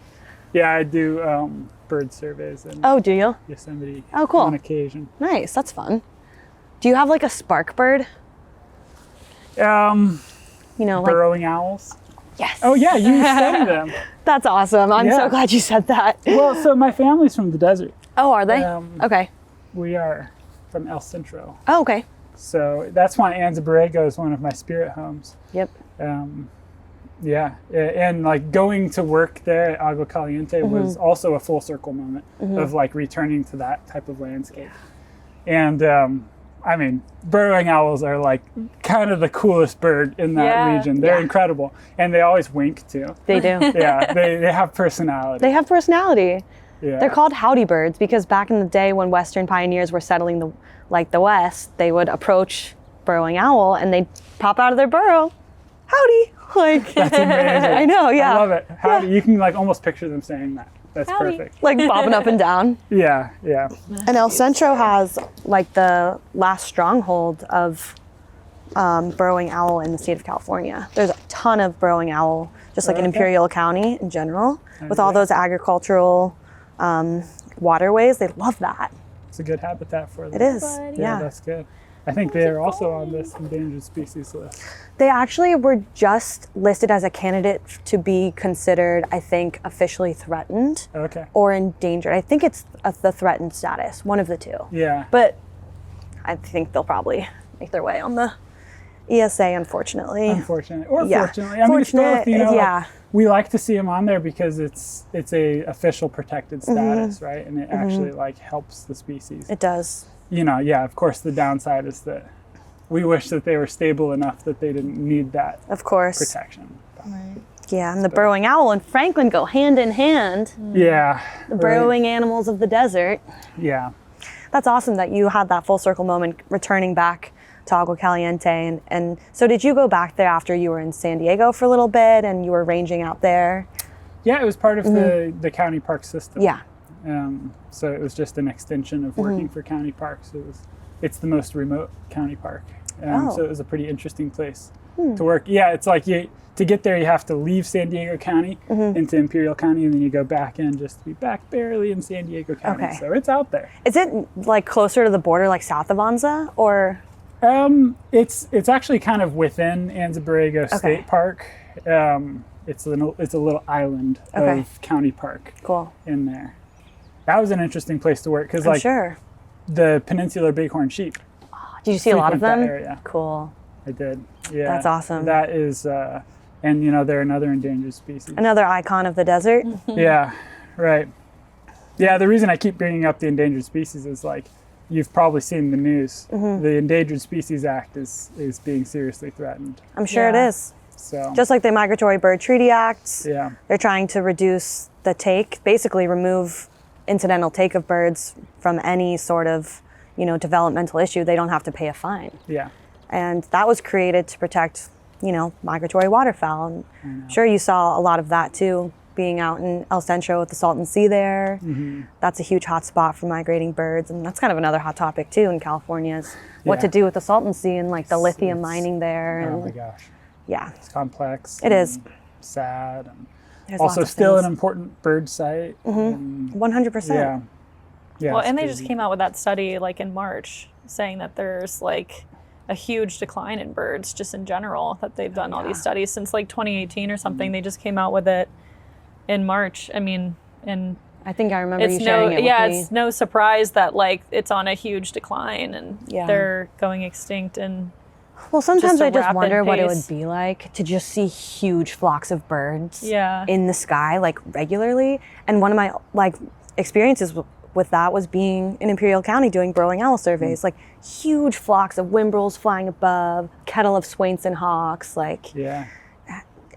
Yeah, I do bird surveys in Oh, do you? Yosemite Oh, cool. on occasion. Nice. That's fun. Do you have like a spark bird? Um, You know, like burrowing owls. yes. Oh yeah, you study them. That's awesome. I'm so Yeah. glad you said that. Well, so my family's from the desert. Oh, are they? Okay. We are from El Centro. Oh, okay. So that's why Anza Borrego is one of my spirit homes. Yep. Yeah, and like going to work there at Agua Caliente was also a full circle moment of like returning to that type of landscape. And I mean, burrowing owls are like kind of the coolest bird in that region. They're incredible, and they always wink too. They do. Yeah, they have personality. They have personality. Yeah. They're called howdy birds because back in the day when Western pioneers were settling the West, they would approach burrowing owl and they'd pop out of their burrow. Howdy. Like That's amazing. I know, yeah. I love it. Howdy. You can like almost picture them saying that. That's Howdy. perfect. Like bobbing up and down. Yeah, yeah. And El Centro has like the last stronghold of burrowing owl in the state of California. There's a ton of burrowing owl, just like in Imperial County in general, with all those agricultural waterways. They love that. It's a good habitat for them. It is. Yeah, Yeah. that's good. I think they are also on this endangered species list. They actually were just listed as a candidate to be considered, I think, officially threatened Okay. or endangered. I think it's the threatened status, one of the two. Yeah. But I think they'll probably make their way on the ESA, unfortunately. Unfortunately, or Yeah. fortunately. I mean, it's both. You know, yeah. like, we like to see them on there because it's a official protected status, right? And it actually like helps the species. It does. You know, yeah. Of course, the downside is that we wish that they were stable enough that they didn't need that Of course. protection. Yeah, and the burrowing owl and Franklin go hand in hand. Yeah. The burrowing animals of the desert. Yeah. That's awesome that you had that full circle moment returning back to Agua Caliente. And so did you go back there after you were in San Diego for a little bit and you were ranging out there? Yeah, it was part of the county park system. Yeah. So it was just an extension of working for county parks. It's the most remote county park. So it was a pretty interesting place to work. Yeah, it's like to get there, you have to leave San Diego County into Imperial County, and then you go back in just to be back barely in San Diego County. Okay. So it's out there. Is it like closer to the border, like south of Anza, or? It's actually kind of within Anza Borrego State Park. It's a little island of county park Cool. in there. That was an interesting place to work because I'm like sure. the peninsular bighorn sheep. Did you see a lot of frequent them? that area. Cool. I did. Yeah. That's awesome. That is, and you know, they're another endangered species. Another icon of the desert. Yeah, right. Yeah, the reason I keep bringing up the endangered species is like, you've probably seen the news. The Endangered Species Act is being seriously threatened. I'm sure it is. So Just like the Migratory Bird Treaty Act, yeah, they're trying to reduce the take, basically remove incidental take of birds from any sort of, developmental issue, they don't have to pay a fine. Yeah. And that was created to protect, migratory waterfowl. And I'm sure you saw a lot of that too, being out in El Centro with the Salton Sea there. Mm-hmm. That's a huge hot spot for migrating birds. And that's kind of another hot topic too in California is what to do with the Salton Sea and like the lithium mining there. And, oh my gosh. Yeah. It's complex. It is. Sad. And there's also lots of still things. an important bird site. Mm-hmm. 100%. Yeah. Yeah. Well, and they crazy. just came out with that study like in March saying that there's like a huge decline in birds just in general, that they've done all these studies since like 2018 or something. They just came out with it in March. I mean, and I think I remember you sharing it with me. It's no surprise that like it's on a huge decline and they're going extinct. And well, sometimes I just rapid wonder what it pace. would be like to just see huge flocks of birds Yeah. in the sky like regularly. And one of my like experiences with that was being in Imperial County doing burrowing owl surveys, like huge flocks of whimbrels flying above, kettle of Swainson hawks, like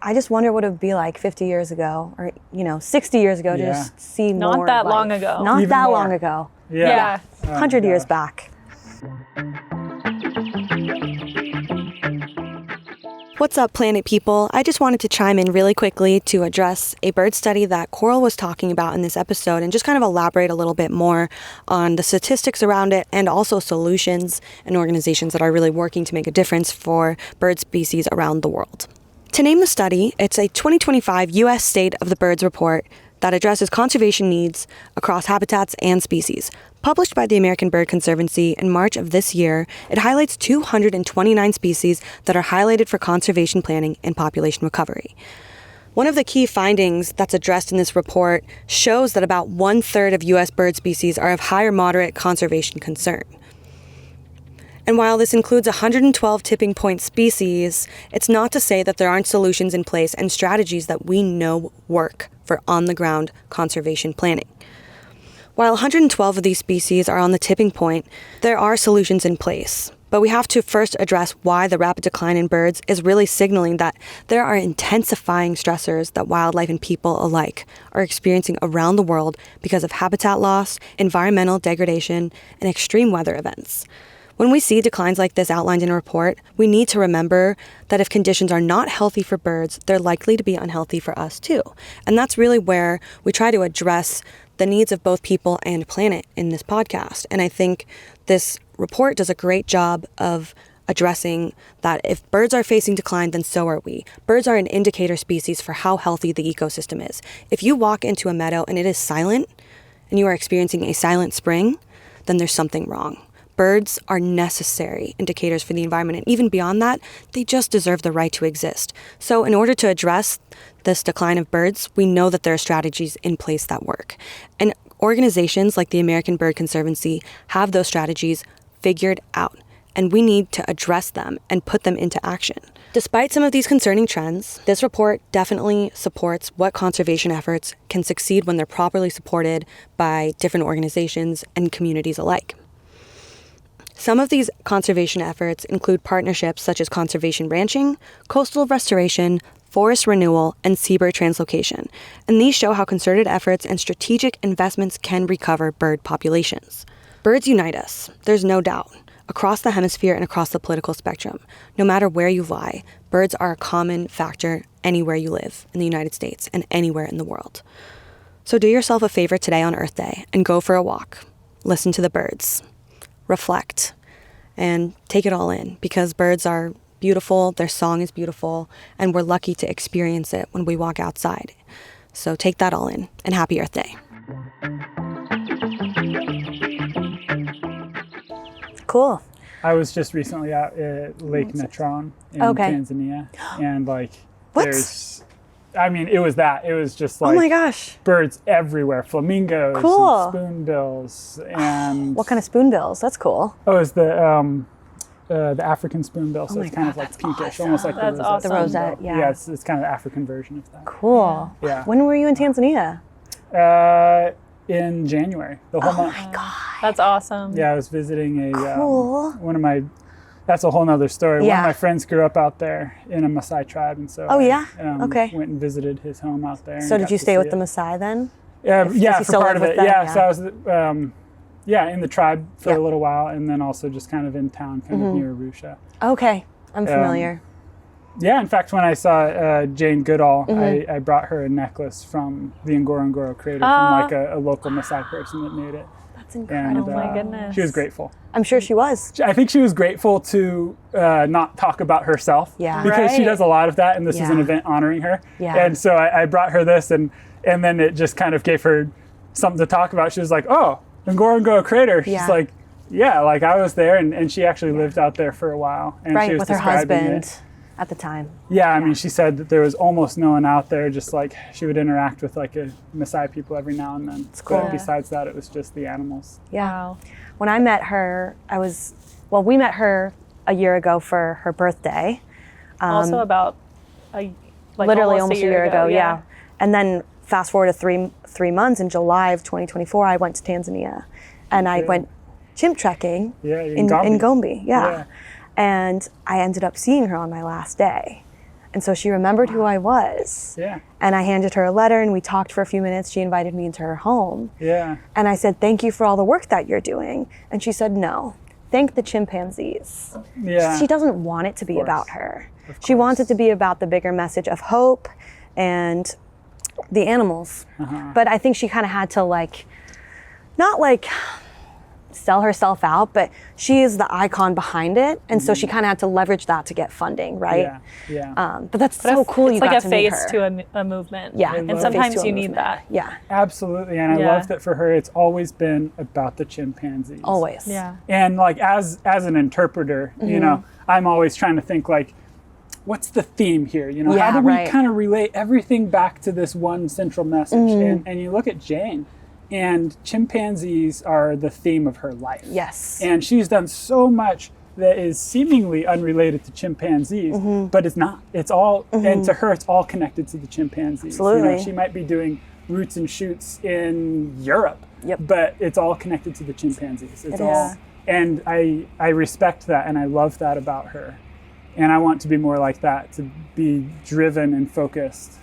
I just wonder what it would be like 50 years ago or 60 years ago to just see Not more that life. long ago. Not Even that more. long ago. Yeah. 100 years back. What's up, planet people? I just wanted to chime in really quickly to address a bird study that Coral was talking about in this episode and just kind of elaborate a little bit more on the statistics around it and also solutions and organizations that are really working to make a difference for bird species around the world. To name the study, it's a 2025 U.S. State of the Birds report that addresses conservation needs across habitats and species. Published by the American Bird Conservancy in March of this year, it highlights 229 species that are highlighted for conservation planning and population recovery. One of the key findings that's addressed in this report shows that about 1/3 of U.S. bird species are of high or moderate conservation concern. And while this includes 112 tipping point species, it's not to say that there aren't solutions in place and strategies that we know work for on-the-ground conservation planning. While 112 of these species are on the tipping point, there are solutions in place. But we have to first address why the rapid decline in birds is really signaling that there are intensifying stressors that wildlife and people alike are experiencing around the world because of habitat loss, environmental degradation, and extreme weather events. When we see declines like this outlined in a report, we need to remember that if conditions are not healthy for birds, they're likely to be unhealthy for us too. And that's really where we try to address the needs of both people and planet in this podcast. And I think this report does a great job of addressing that if birds are facing decline, then so are we. Birds are an indicator species for how healthy the ecosystem is. If you walk into a meadow and it is silent, and you are experiencing a silent spring, then there's something wrong. Birds are necessary indicators for the environment, and even beyond that, they just deserve the right to exist. So in order to address this decline of birds, we know that there are strategies in place that work. And organizations like the American Bird Conservancy have those strategies figured out, and we need to address them and put them into action. Despite some of these concerning trends, this report definitely supports what conservation efforts can succeed when they're properly supported by different organizations and communities alike. Some of these conservation efforts include partnerships such as conservation ranching, coastal restoration, forest renewal, and seabird translocation. And these show how concerted efforts and strategic investments can recover bird populations. Birds unite us, there's no doubt, across the hemisphere and across the political spectrum. No matter where you lie, birds are a common factor anywhere you live in the United States and anywhere in the world. So do yourself a favor today on Earth Day and go for a walk. Listen to the birds. Reflect and take it all in, because birds are beautiful, their song is beautiful, and we're lucky to experience it when we walk outside. So take that all in, and happy Earth Day. Cool. I was just recently out at Lake Natron in Tanzania, and it was just like, oh my gosh, birds everywhere, flamingos, cool, and spoonbills, and what kind of spoonbills? That's cool. Oh, it's the African spoonbill, so it's kind of like pinkish, almost like That's the rosette. awesome. The rosette, yeah. Yeah, it's kind of the African version of that. Cool. Yeah. When were you in Tanzania? In January, the whole month. Oh my god. That's awesome. Yeah, I was visiting Cool. one of my that's a whole nother story. Yeah. One of my friends grew up out there in a Maasai tribe, and so yeah? went and visited his home out there. So did you stay with the Maasai then? Yeah, you for still part of live it. with them? Yeah, so I was in the tribe for Yeah. a little while, and then also just kind of in town, kind of near Arusha. Okay, I'm familiar. Yeah, in fact, when I saw Jane Goodall, I brought her a necklace from the Ngorongoro crater from like a local Maasai person that made it. That's incredible. And, Oh my goodness. She was grateful. I'm sure she was. I think she was grateful to not talk about herself. Yeah. Because she Right. does a lot of that, and this is an Yeah. event honoring her. Yeah. And so I brought her this, and then it just kind of gave her something to talk about. She was like, oh, Ngorongoro crater. She's Yeah. like, yeah, like I was there, and she actually lived out there for a while. And she Right, was with her describing husband it. at the time. Yeah, I mean, she said that there was almost no one out there, just like she would interact with like a Maasai people every now and then. cool. But besides that, it was just the animals. Yeah. Wow. When I met her, we met her a year ago for her birthday. Also about Literally almost a year ago, yeah. And then fast forward to three months, in July of 2024, I went to Tanzania, and I went chimp trekking Yeah, in Gombe. Yeah. And I ended up seeing her on my last day. And so she remembered who I was. Yeah, And I handed her a letter, and we talked for a few minutes. She invited me into her home. yeah. And I said, thank you for all the work that you're doing. And she said, no, thank the chimpanzees. Yeah. She doesn't want it to be course. about her. Of She wants it course. to be about the bigger message of hope and the animals. But I think she kind of had to not sell herself out, but she is the icon behind it. And so she kind of had to leverage that to get funding, right? Yeah. But that's so cool It's you like got a to meet face her. to a movement. Yeah. And love it. sometimes Face to a you need movement. that. Yeah, Absolutely. And I Yeah. love that for her, it's always been about the chimpanzees. always. Yeah. And like as an interpreter, you know, I'm always trying to think like, what's the theme here? You know, Yeah, how do we right. kind of relate everything back to this one central message? And you look at Jane, and chimpanzees are the theme of her life. Yes. And she's done so much that is seemingly unrelated to chimpanzees, but it's not. It's all, and to her, it's all connected to the chimpanzees. You know, Absolutely. she might be doing roots and shoots in Europe, Yep. but it's all connected to the chimpanzees. It's It all, is. and I respect that, and I love that about her. And I want to be more like that, to be driven and focused.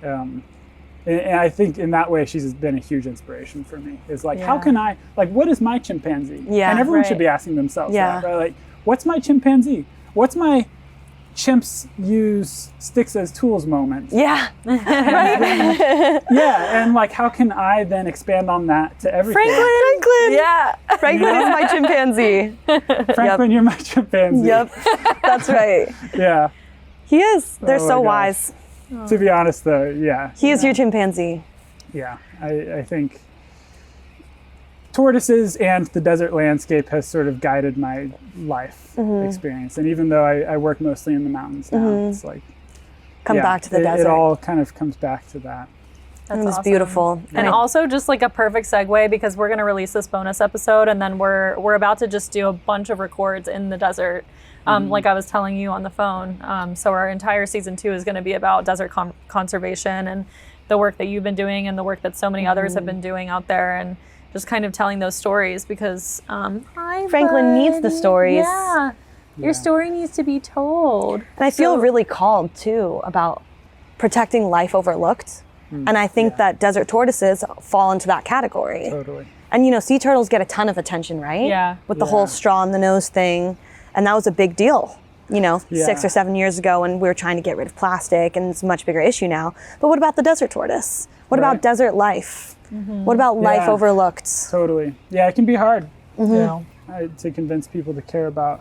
And I think in that way, she's been a huge inspiration for me. Is like, how Yeah. can I, what is my chimpanzee? Yeah, And everyone should right. be asking themselves Yeah. that, right? Like, what's my chimpanzee? What's my chimps use sticks as tools moment? Yeah. Yeah, and like, how can I then expand on that to everything? Franklin. Yeah. Franklin is my chimpanzee. Franklin, you're my chimpanzee. Yep. That's right. Yeah. He is. They're Oh my so gosh. wise. To be honest, though, yeah. He is your chimpanzee. Yeah, I think tortoises and the desert landscape has sort of guided my life experience. And even though I work mostly in the mountains now, it's like, Come yeah, back to the it desert. all kind of comes back to that. That's It's awesome. beautiful. And also just like a perfect segue, because we're going to release this bonus episode, and then we're about to just do a bunch of records in the desert. Like I was telling you on the phone. So our entire season 2 is going to be about desert conservation and the work that you've been doing and the work that so many others have been doing out there, and just kind of telling those stories, because hi, Franklin needs the buddy. stories. Yeah. Your story needs to be told. And I feel really called too about protecting life overlooked. And I think that desert tortoises fall into that category. Totally. And you know, sea turtles get a ton of attention, right? Yeah. With the Yeah. whole straw in the nose thing. And that was a big deal, you know, Yeah. 6 or 7 years ago when we were trying to get rid of plastic, and it's a much bigger issue now. But what about the desert tortoise? What Right. about desert life? What about life Yeah. overlooked? Totally. Yeah, it can be hard, you know, to convince people to care about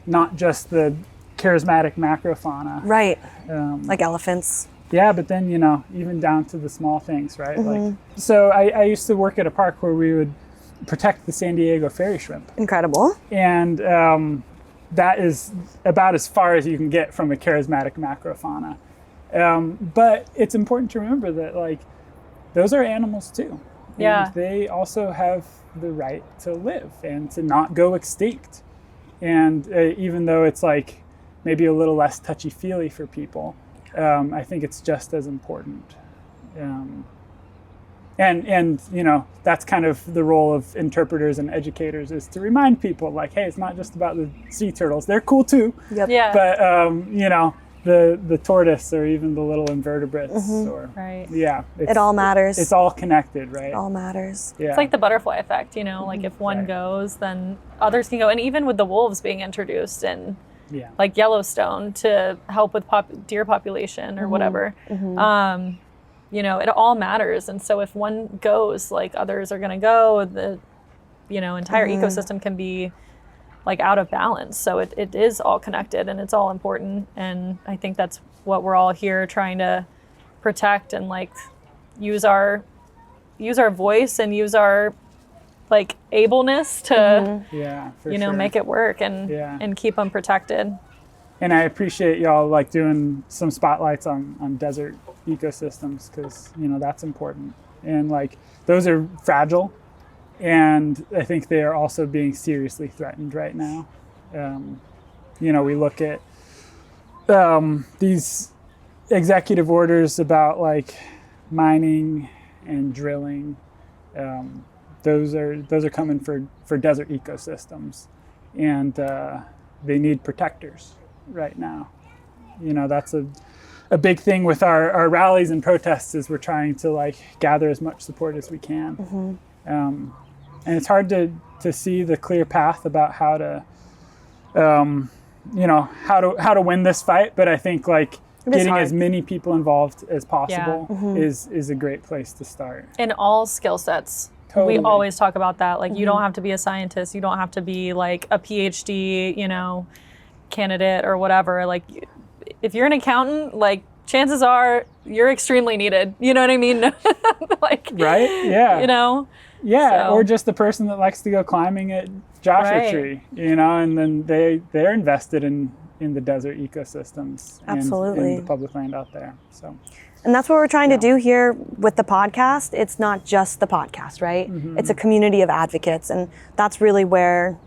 not just the charismatic macrofauna. Right, Um, like elephants. Yeah, but then, you know, even down to the small things, right? Like, so I used to work at a park where we would protect the San Diego fairy shrimp. Incredible. And that is about as far as you can get from a charismatic macrofauna. But it's important to remember that, like, those are animals too. Yeah. And they also have the right to live and to not go extinct. And even though it's like maybe a little less touchy-feely for people, I think it's just as important. And you know, that's kind of the role of interpreters and educators, is to remind people like, hey, it's not just about the sea turtles. They're cool too. Yep. Yeah. But you know, the tortoise or even the little invertebrates or It all matters. It's all connected, right? It all matters. Yeah. It's like the butterfly effect, you know, like if one goes, then others can go. And even with the wolves being introduced in like Yellowstone to help with deer population or whatever, you know, it all matters. And so if one goes, like others are going to go, the, you know, entire ecosystem can be like out of balance. So it is all connected and it's all important. And I think that's what we're all here trying to protect and like use our voice and use our like ableness to, for you know, sure. make it work and keep them protected. And I appreciate y'all like doing some spotlights on desert ecosystems, because, you know, that's important. And like those are fragile, and I think they are also being seriously threatened right now. You know, we look at these executive orders about like mining and drilling. Those are coming for desert ecosystems, and they need protectors right now. You know, that's a big thing with our rallies and protests, is we're trying to like gather as much support as we can. And it's hard to see the clear path about how to, you know, how to win this fight. But I think like getting as many people involved as possible is a great place to start. In all skill sets. Totally. We always talk about that. Like you don't have to be a scientist. You don't have to be like a PhD, you know, candidate or whatever. Like if you're an accountant, like chances are you're extremely needed. You know what I mean? Like, right? Yeah. You know? Yeah. So. Or just the person that likes to go climbing at Joshua Tree, you know, and then they're invested in the desert ecosystems Absolutely. and the public land out there. So. And that's what we're trying to do here with the podcast. It's not just the podcast, right? It's a community of advocates, and that's really where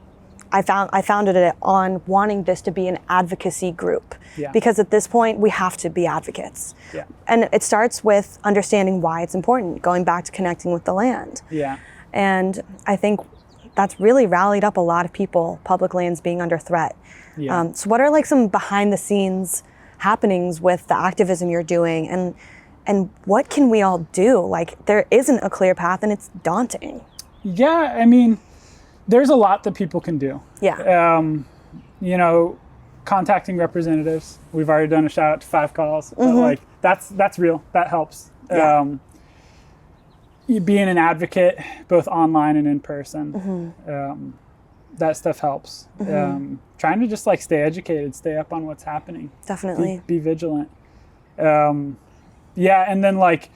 I founded it on wanting this to be an advocacy group. Because at this point, we have to be advocates. And it starts with understanding why it's important, going back to connecting with the land. And I think that's really rallied up a lot of people, public lands being under threat. So what are like some behind the scenes happenings with the activism you're doing, and what can we all do? Like there isn't a clear path and it's daunting. Yeah, I mean, there's a lot that people can do. You know, contacting representatives. We've already done a shout out to 5 calls, but like that's real. That helps. Being an advocate, both online and in person, that stuff helps. Trying to just like stay educated, stay up on what's happening. Definitely. Be vigilant. And then like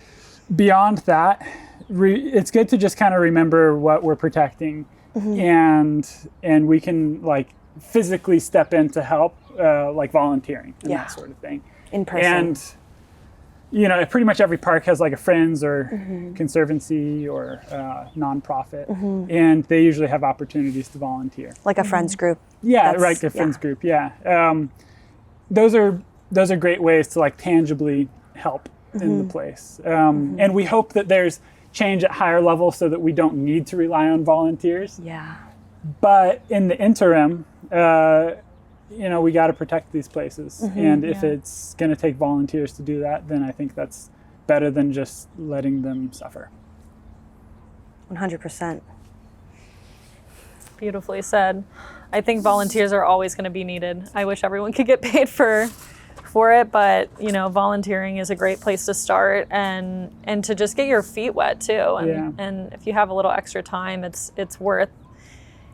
beyond that, it's good to just kind of remember what we're protecting, and we can like physically step in to help, like volunteering and that sort of thing. In person. And you know, pretty much every park has like a Friends or Conservancy or nonprofit, and they usually have opportunities to volunteer. Like a friends group. Right, a friends group. Those are great ways to like tangibly help in the place. And we hope that there's change at higher levels so that we don't need to rely on volunteers. But in the interim, you know, we got to protect these places. And if it's going to take volunteers to do that, then I think that's better than just letting them suffer. 100%. Beautifully said. I think volunteers are always going to be needed. I wish everyone could get paid for it, but you know, volunteering is a great place to start and to just get your feet wet too. And if you have a little extra time, it's worth.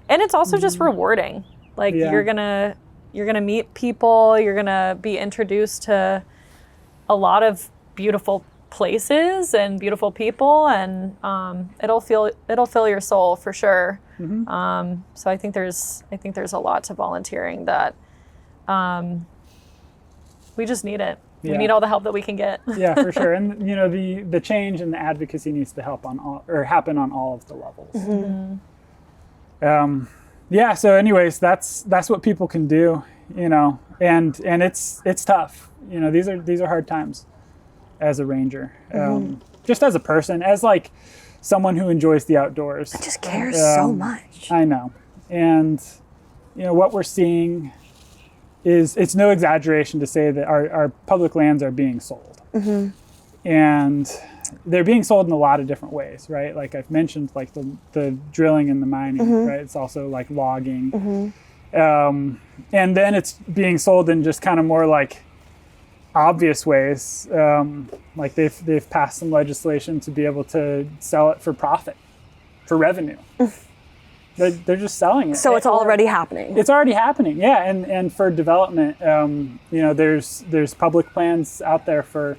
And it's also just rewarding. Like you're gonna meet people, you're gonna be introduced to a lot of beautiful places and beautiful people, and it'll fill your soul for sure. So I think there's a lot to volunteering that we just need it. We need all the help that we can get. Yeah, for sure. And you know, the change and the advocacy needs to happen on all of the levels. So anyways, that's what people can do, you know, and it's tough. You know, these are hard times as a ranger. just as a person, as like someone who enjoys the outdoors. I just cares so much. I know. And, what we're seeing is, it's no exaggeration to say that our public lands are being sold. Mm-hmm. And they're being sold in a lot of different ways, right? Like I've mentioned, like the drilling and the mining, mm-hmm. right? It's also like logging. Mm-hmm. And then it's being sold in just kind of more like obvious ways. Like they've passed some legislation to be able to sell it for profit, for revenue. They're just selling it. So it's already happening. It's already happening, yeah. And for development, there's public plans out there for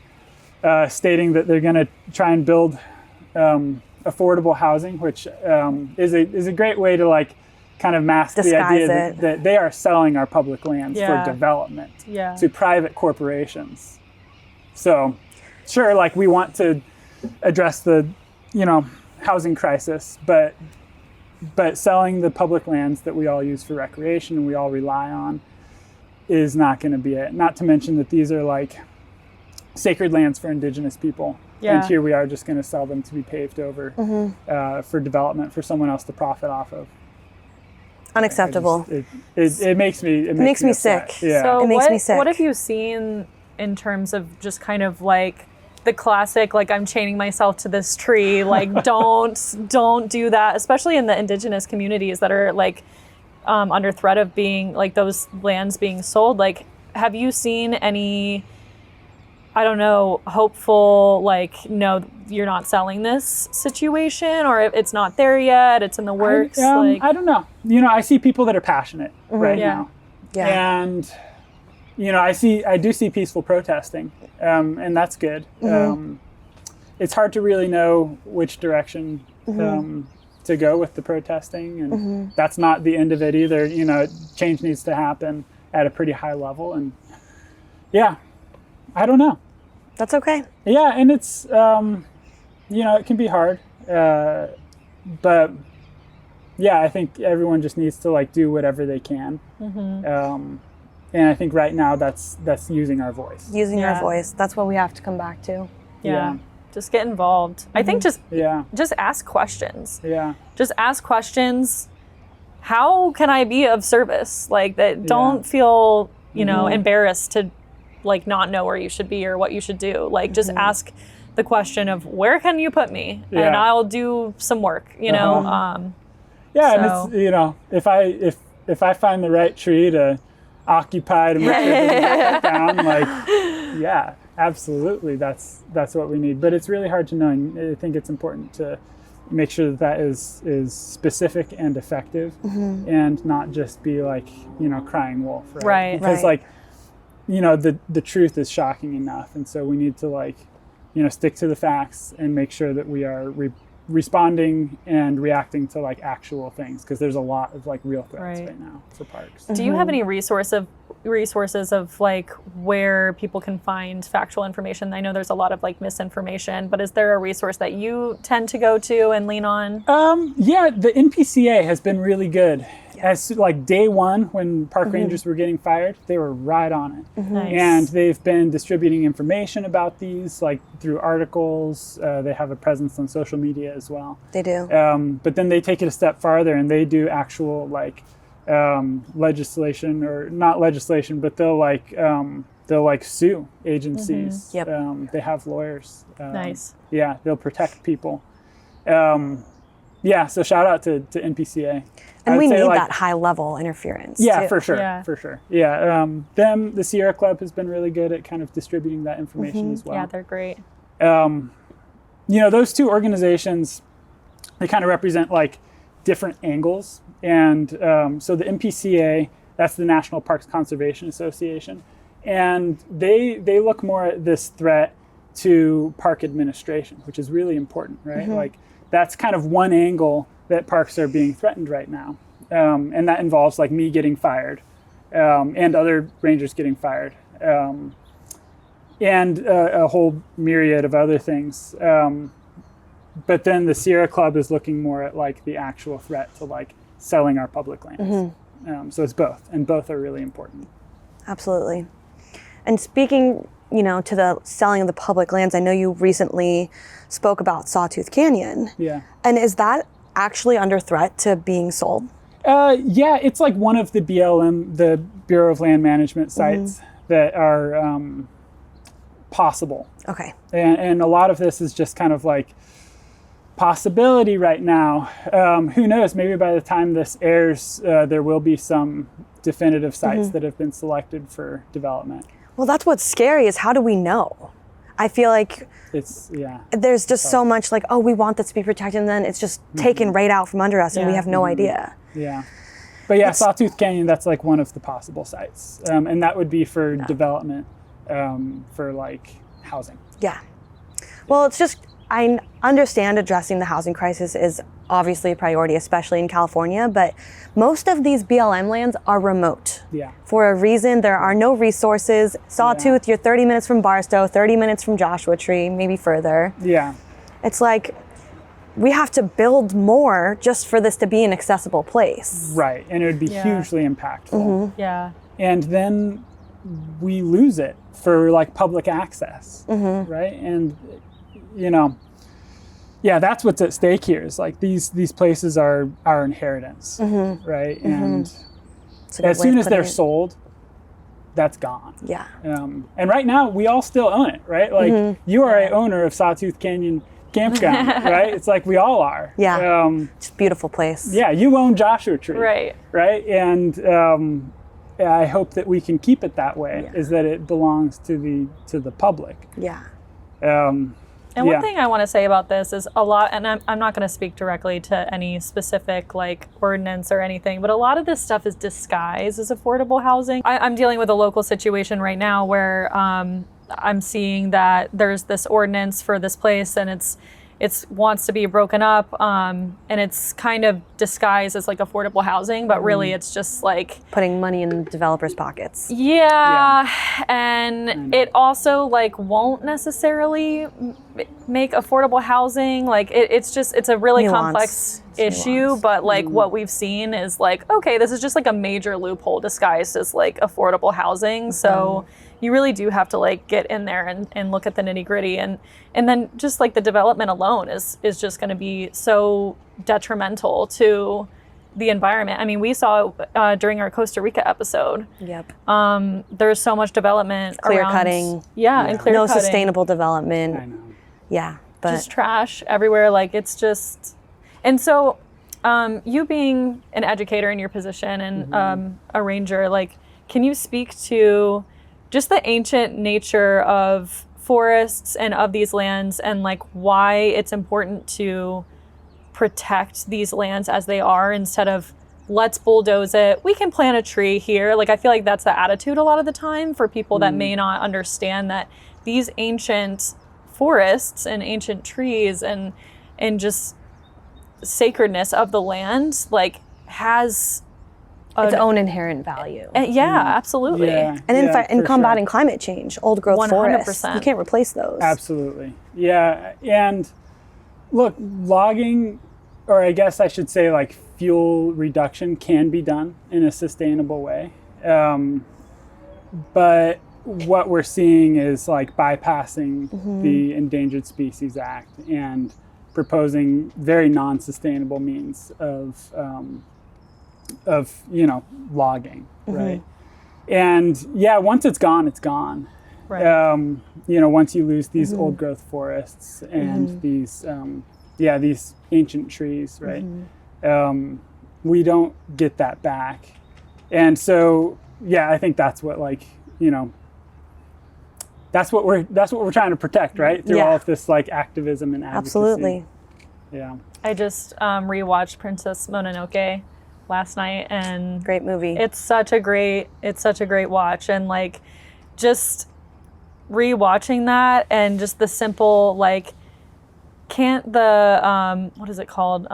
stating that they're going to try and build affordable housing, which is a great way to like kind of mask the idea that they are selling our public lands for development to private corporations. So, sure, like we want to address the housing crisis, but selling the public lands that we all use for recreation and we all rely on is not going to be it. Not to mention that these are like sacred lands for indigenous people. Yeah. And here we are just going to sell them to be paved over mm-hmm. For development for someone else to profit off of. Unacceptable. It makes me sick. Yeah. So it makes me sick. What have you seen in terms of just kind of like the classic, like I'm chaining myself to this tree, like don't do that, especially in the indigenous communities that are like under threat of being like those lands being sold? Like, have you seen any, I don't know, hopeful, like, no, you're not selling this situation, or if it's not there yet, it's in the works? I don't know. I see people that are passionate mm-hmm. right now. Yeah. And, I do see peaceful protesting, and that's good. Mm-hmm. It's hard to really know which direction mm-hmm. To go with the protesting, and mm-hmm. that's not the end of it either. Change needs to happen at a pretty high level, and I don't know. That's okay. Yeah, and it's, it can be hard. But, yeah, I think everyone just needs to, like, do whatever they can. Mm-hmm. And I think right now that's using our voice. Using our voice. That's what we have to come back to. Yeah. Just get involved. Mm-hmm. I think just ask questions. Yeah. Just ask questions. How can I be of service? Like, that. Don't feel, mm-hmm. embarrassed to like not know where you should be or what you should do. Like just mm-hmm. ask the question of where can you put me, and I'll do some work. And it's if I find the right tree to occupy to make sure it doesn't get down, like absolutely, that's what we need. But it's really hard to know, and I think it's important to make sure that is specific and effective, mm-hmm. and not just be like crying wolf, right? Because like the truth is shocking enough, and so we need to stick to the facts and make sure that we are responding and reacting to like actual things, because there's a lot of like real threats right now for parks. Do you have any resources of like where people can find factual information? I know there's a lot of like misinformation, but is there a resource that you tend to go to and lean on? The NPCA has been really good. As like day one, when park mm-hmm. rangers were getting fired, they were right on it. Mm-hmm. Nice. And they've been distributing information about these, like through articles. They have a presence on social media as well. They do. But then they take it a step farther, and they do actual like legislation, or not legislation, but they'll sue agencies. Mm-hmm. Yep. They have lawyers. Nice. Yeah, they'll protect people. So shout out to NPCA. And we need that high level interference. Yeah, too. for sure. Yeah, the Sierra Club has been really good at kind of distributing that information mm-hmm. as well. Yeah, they're great. Those two organizations, they kind of represent like different angles. And so the NPCA, that's the National Parks Conservation Association, and they look more at this threat to park administration, which is really important, right? Mm-hmm. Like that's kind of one angle that parks are being threatened right now. And that involves like me getting fired, and other rangers getting fired, and a whole myriad of other things. But then the Sierra Club is looking more at like the actual threat to like selling our public lands. Mm-hmm. So it's both, and both are really important. Absolutely. And speaking, to the selling of the public lands, I know you recently spoke about Sawtooth Canyon. Yeah. And is that actually under threat to being sold? Yeah, it's like one of the BLM, the Bureau of Land Management sites that are possible. Okay. And a lot of this is just kind of like possibility right now. Who knows? Maybe by the time this airs, there will be some definitive sites that have been selected for development. Well, that's what's scary is how do we know? I feel like there's just so much like, oh, we want this to be protected, and then it's just taken right out from under us, and we have no idea. Yeah. But yeah, Sawtooth Canyon, that's like one of the possible sites. And that would be for development, for like housing. Yeah. Well, it's just, I understand addressing the housing crisis is obviously a priority, especially in California, but most of these BLM lands are remote. Yeah. For a reason, there are no resources. Sawtooth, you're 30 minutes from Barstow, 30 minutes from Joshua Tree, maybe further. Yeah. It's like, we have to build more just for this to be an accessible place. Right, and it would be hugely impactful. Yeah. And then we lose it for like public access, right? And that's what's at stake here is like these places are our inheritance, right? And as soon as they're sold, that's gone. Yeah. And right now we all still own it, right? Like you are a owner of Sawtooth Canyon Campground, right? It's like we all are. Yeah. It's a beautiful place. Yeah, you own Joshua Tree. Right. Right? And I hope that we can keep it that way, is that it belongs to the public. Yeah. And one thing I want to say about this is a lot, and I'm not going to speak directly to any specific like ordinance or anything, but a lot of this stuff is disguised as affordable housing. I'm dealing with a local situation right now where I'm seeing that there's this ordinance for this place and it's wants to be broken up and it's kind of disguised as like affordable housing, but really it's just like putting money in developers' pockets. And it also like won't necessarily make affordable housing like it's a really complex issue, but like what we've seen is like, okay, this is just like a major loophole disguised as like affordable housing. So you really do have to like get in there and look at the nitty gritty, and then just like the development alone is just going to be so detrimental to the environment. I mean, we saw during our Costa Rica episode. Yep. There's so much development clear around cutting. and clear no cutting. Sustainable development. I know. Yeah, but just trash everywhere. Like it's just, and so you being an educator in your position and a ranger, like, can you speak to just the ancient nature of forests and of these lands and like why it's important to protect these lands as they are instead of let's bulldoze it, we can plant a tree here. Like I feel like that's the attitude a lot of the time for people that may not understand that these ancient forests and ancient trees and just sacredness of the land like has its own inherent value. Absolutely. Yeah, and in combating sure. climate change, old growth 100%. forests, you can't replace those. Absolutely. Yeah. And look, logging, or I guess I should say like fuel reduction can be done in a sustainable way. But what we're seeing is like bypassing the Endangered Species Act and proposing very non-sustainable means of logging, right? And once it's gone, it's gone. Right. Once you lose these old growth forests and these ancient trees, right? We don't get that back. And so, I think that's what that's what we're trying to protect, right? Through all of this like activism and advocacy. Absolutely. Yeah. I just rewatched Princess Mononoke last night, and great movie. It's such a great watch, and like just rewatching that and just the simple like, can't the what is it called?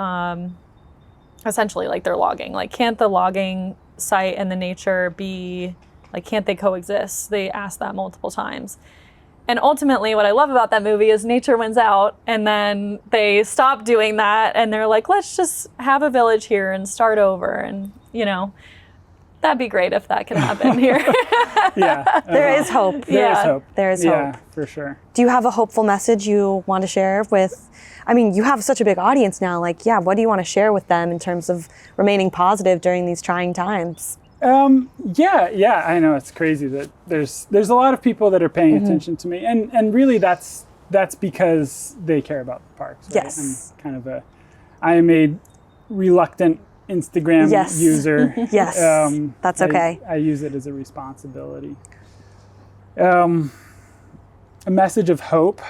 Essentially like they're logging. Like can't the logging site and the nature be like, can't they coexist? They ask that multiple times. And ultimately what I love about that movie is nature wins out, and then they stop doing that and they're like, let's just have a village here and start over. And That'd be great if that can happen here. Yeah. There is hope. There is hope. There is Yeah, hope. for sure. Do you have a hopeful message you want to share with, I mean, you have such a big audience now, like, yeah, what do you want to share with them in terms of remaining positive during these trying times? Yeah, I know it's crazy that there's a lot of people that are paying attention to me, and really that's because they care about the parks. Right? Yes. I am a reluctant Instagram user. Yes, that's okay. I use it as a responsibility. A message of hope.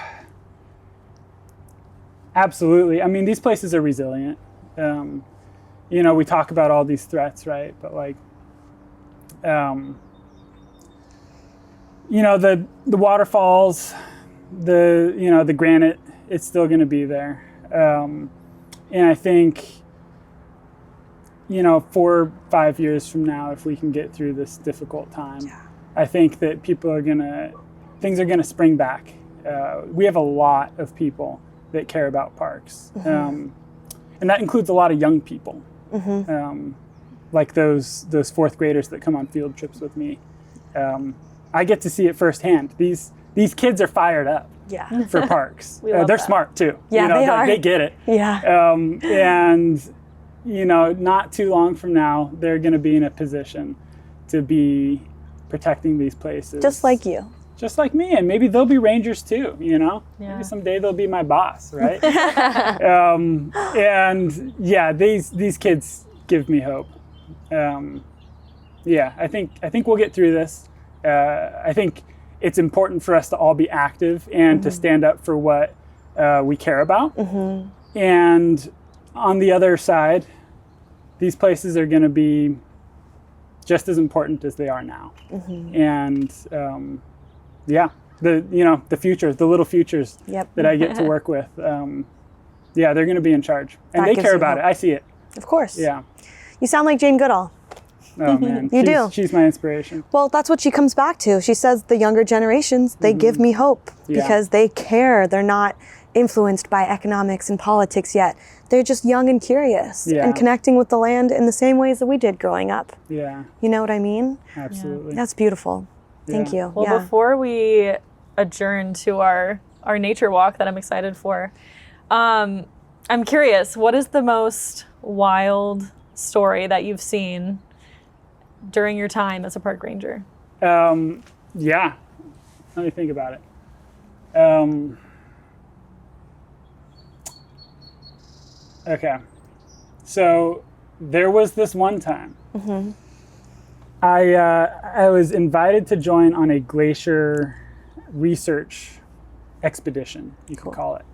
Absolutely. I mean, these places are resilient. We talk about all these threats, right? But like, the waterfalls, the granite, it's still going to be there. And I think, 4 or 5 years from now, if we can get through this difficult time, I think that things are going to spring back. We have a lot of people that care about parks. And that includes a lot of young people. Like those 4th graders that come on field trips with me. I get to see it firsthand. These kids are fired up for parks. They're smart too. Yeah, they are. They get it. Yeah. And not too long from now, they're going to be in a position to be protecting these places. Just like you. Just like me, and maybe they'll be rangers too, Maybe someday they'll be my boss, right? And yeah, these kids give me hope. I think we'll get through this. I think it's important for us to all be active and to stand up for what we care about. And on the other side, these places are going to be just as important as they are now. And the future, the little futures that I get to work with, they're going to be in charge. And they care about it. I see it. Of course. Yeah. You sound like Jane Goodall. Oh, man. You do. She's my inspiration. Well, that's what she comes back to. She says the younger generations, they give me hope because they care. They're not influenced by economics and politics yet. They're just young and curious and connecting with the land in the same ways that we did growing up. Yeah. You know what I mean? Absolutely. That's beautiful. Thank you. Well, before we adjourn to our nature walk that I'm excited for, I'm curious, what is the most wild story that you've seen during your time as a park ranger? Let me think about it. Okay. So there was this one time I was invited to join on a glacier research expedition, you could call it.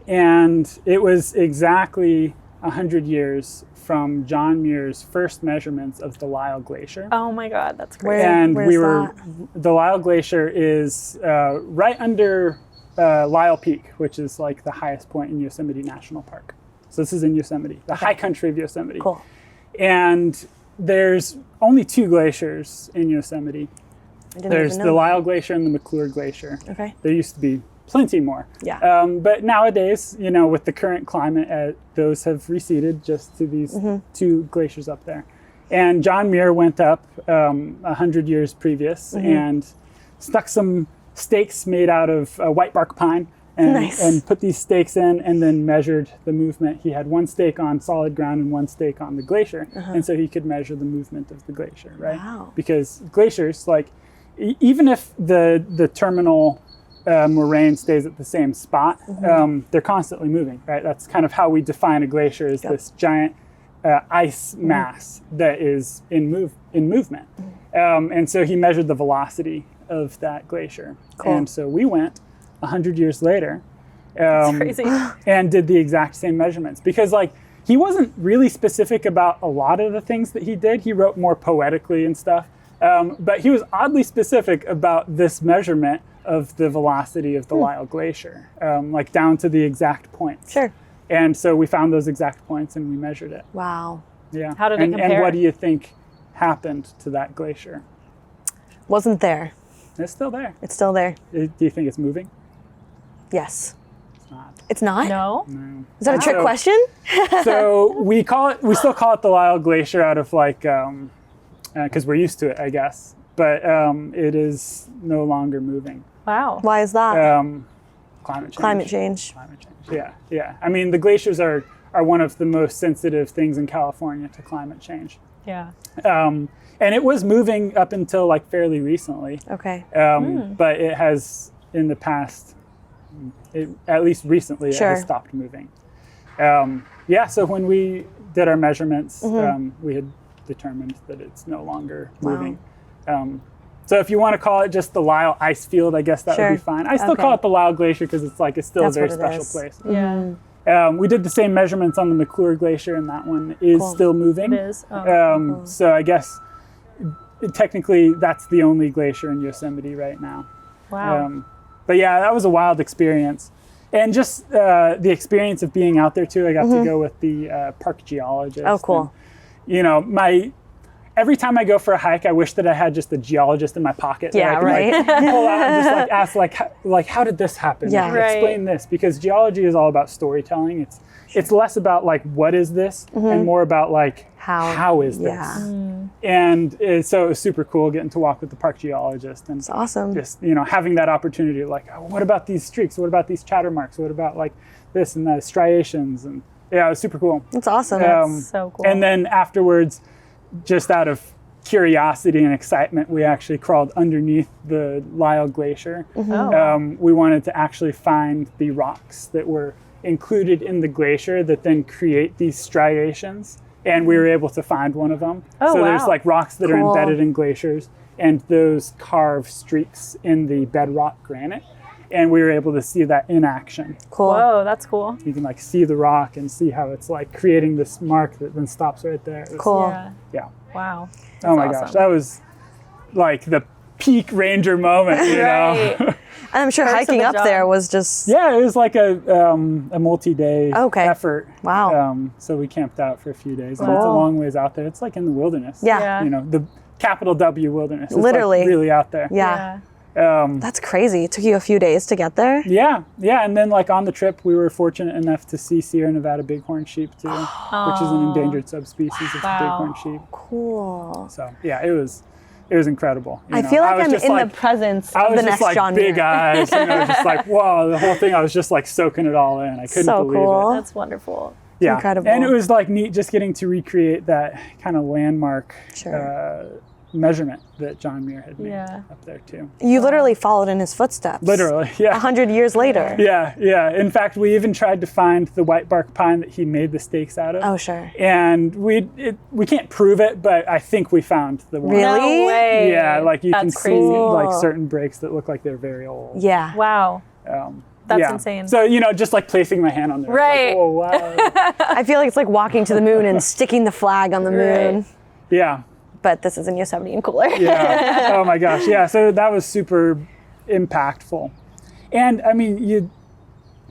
And it was exactly 100 years from John Muir's first measurements of the Lyell Glacier. Oh my God, that's great. The Lyell Glacier is right under Lyell Peak, which is like the highest point in Yosemite National Park. So this is in Yosemite, the high country of Yosemite. Cool. And there's only 2 glaciers in Yosemite. There's the Lyell Glacier and the McClure Glacier. Okay. There used to be plenty more. Yeah. But nowadays, with the current climate, those have receded just to these 2 glaciers up there. And John Muir went up 100 years previous and stuck some stakes made out of white bark pine and put these stakes in and then measured the movement. He had 1 stake on solid ground and 1 stake on the glacier. And so he could measure the movement of the glacier, right? Wow. Because glaciers, like, even if the terminal moraine stays at the same spot, they're constantly moving, right? That's kind of how we define a glacier, is this giant ice mass that is in movement. And so he measured the velocity of that glacier. Cool. And so we went 100 years later That's crazy. and did the exact same measurements, because like he wasn't really specific about a lot of the things that he did. He wrote more poetically and stuff. But he was oddly specific about this measurement of the velocity of the Lyell Glacier, like down to the exact points. Sure. And so we found those exact points and we measured it. Wow. Yeah. How did it compare? And what do you think happened to that glacier? Wasn't there. It's still there. It's still there. Do you think it's moving? Yes. It's not. It's not? No. No. Is that a trick question? So we still call it the Lyell Glacier out of like because we're used to it, I guess. But it is no longer moving. Wow. Why is that? Climate change. Climate change. Climate change. Yeah. I mean, the glaciers are one of the most sensitive things in California to climate change. Yeah. And it was moving up until like fairly recently. Okay. But it has in the past, at least recently, it Sure. has stopped moving. So when we did our measurements, we had determined that it's no longer moving. So if you want to call it just the Lyell ice field, I guess that Sure. would be fine. I still Okay. call it the Lyell Glacier because it's still That's a very what it special is. place. Yeah. We did the same measurements on the McClure Glacier, and that one is Cool. still moving. It is. Oh. So I guess technically that's the only glacier in Yosemite right now. Wow. But yeah, that was a wild experience. And just the experience of being out there too. I got to go with the park geologist. Oh, cool. And, every time I go for a hike, I wish that I had just a geologist in my pocket. Yeah, that I could, pull out and just ask how did this happen? Yeah. Right. Explain this, because geology is all about storytelling. It's less about what is this and more about how is this? Yeah. And so it was super cool getting to walk with the park geologist and It's awesome. just having that opportunity what about these streaks? What about these chatter marks? What about this and that striations? And yeah, it was super cool. It's awesome. That's so cool. And then afterwards, just out of curiosity and excitement, we actually crawled underneath the Lyell Glacier. Oh. We wanted to actually find the rocks that were included in the glacier that then create these striations. And we were able to find one of them. Oh, so wow. there's rocks that are Cool. embedded in glaciers, and those carve streaks in the bedrock granite. And we were able to see that in action. Cool. Whoa, that's cool. You can see the rock and see how it's creating this mark that then stops right there. It was- Cool. Yeah. Yeah. Wow. Oh my That's gosh, awesome. that was the peak ranger moment, you know? Right. And I'm sure Perks of hiking the up job. there was just Yeah, it was a multi-day Okay. effort. Wow. So we camped out for a few days, and it's a Cool. long ways out there. It's in the wilderness. Yeah. Yeah. The capital W wilderness. It's Literally. really out there. Yeah. Yeah. That's crazy. It took you a few days to get there. Yeah, and then on the trip, we were fortunate enough to see Sierra Nevada bighorn sheep too, which is an endangered subspecies of Wow. bighorn sheep. Cool. So yeah, it was incredible. I feel I like was I'm just in the presence I of was the just next John big Muir. eyes, just whoa, the whole thing. I was just soaking it all in. I couldn't So believe cool. it. That's wonderful. Yeah, incredible. And it was neat just getting to recreate that kind of landmark Sure. measurement that John Muir had made Yeah. up there too. You literally followed in his footsteps. Literally, yeah. 100 years later. Yeah. In fact, we even tried to find the white bark pine that he made the stakes out of. Oh, sure. And we can't prove it, but I think we found the one. Really? No way. Yeah, you can That's crazy. see certain breaks that look like they're very old. Yeah. Wow. That's Yeah. insane. So, just placing my hand on there. Right. Oh, wow. I feel like it's like walking to the moon and sticking the flag on the moon. Right. Yeah. But this is in Yosemite and cooler. Yeah. Oh my gosh. Yeah. So that was super impactful. And I mean,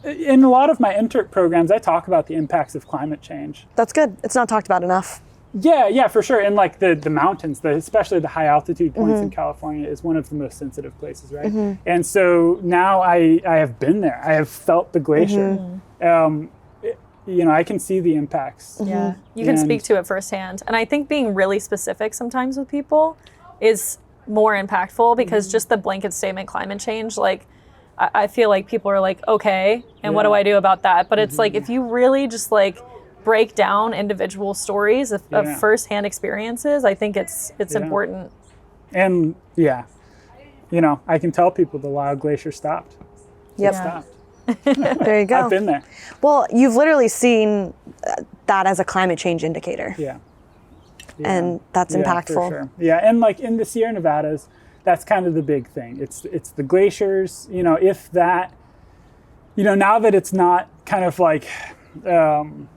in a lot of my intern programs, I talk about the impacts of climate change. That's good. It's not talked about enough. Yeah, for sure. And the mountains, especially the high altitude points in California, is one of the most sensitive places, right? And so now I have been there. I have felt the glacier. I can see the impacts. Yeah. You can speak to it firsthand. And I think being really specific sometimes with people is more impactful because just the blanket statement climate change, I feel like people are okay, and what do I do about that? But it's if you really just break down individual stories of firsthand experiences, I think it's important. And I can tell people the Lyell Glacier stopped. Yep. It stopped. There you go. I've been there. Well, you've literally seen that as a climate change indicator. Yeah. And that's Yeah, impactful. for sure. Yeah, and in the Sierra Nevadas, that's kind of the big thing. It's the glaciers. If that, now that it's not kind of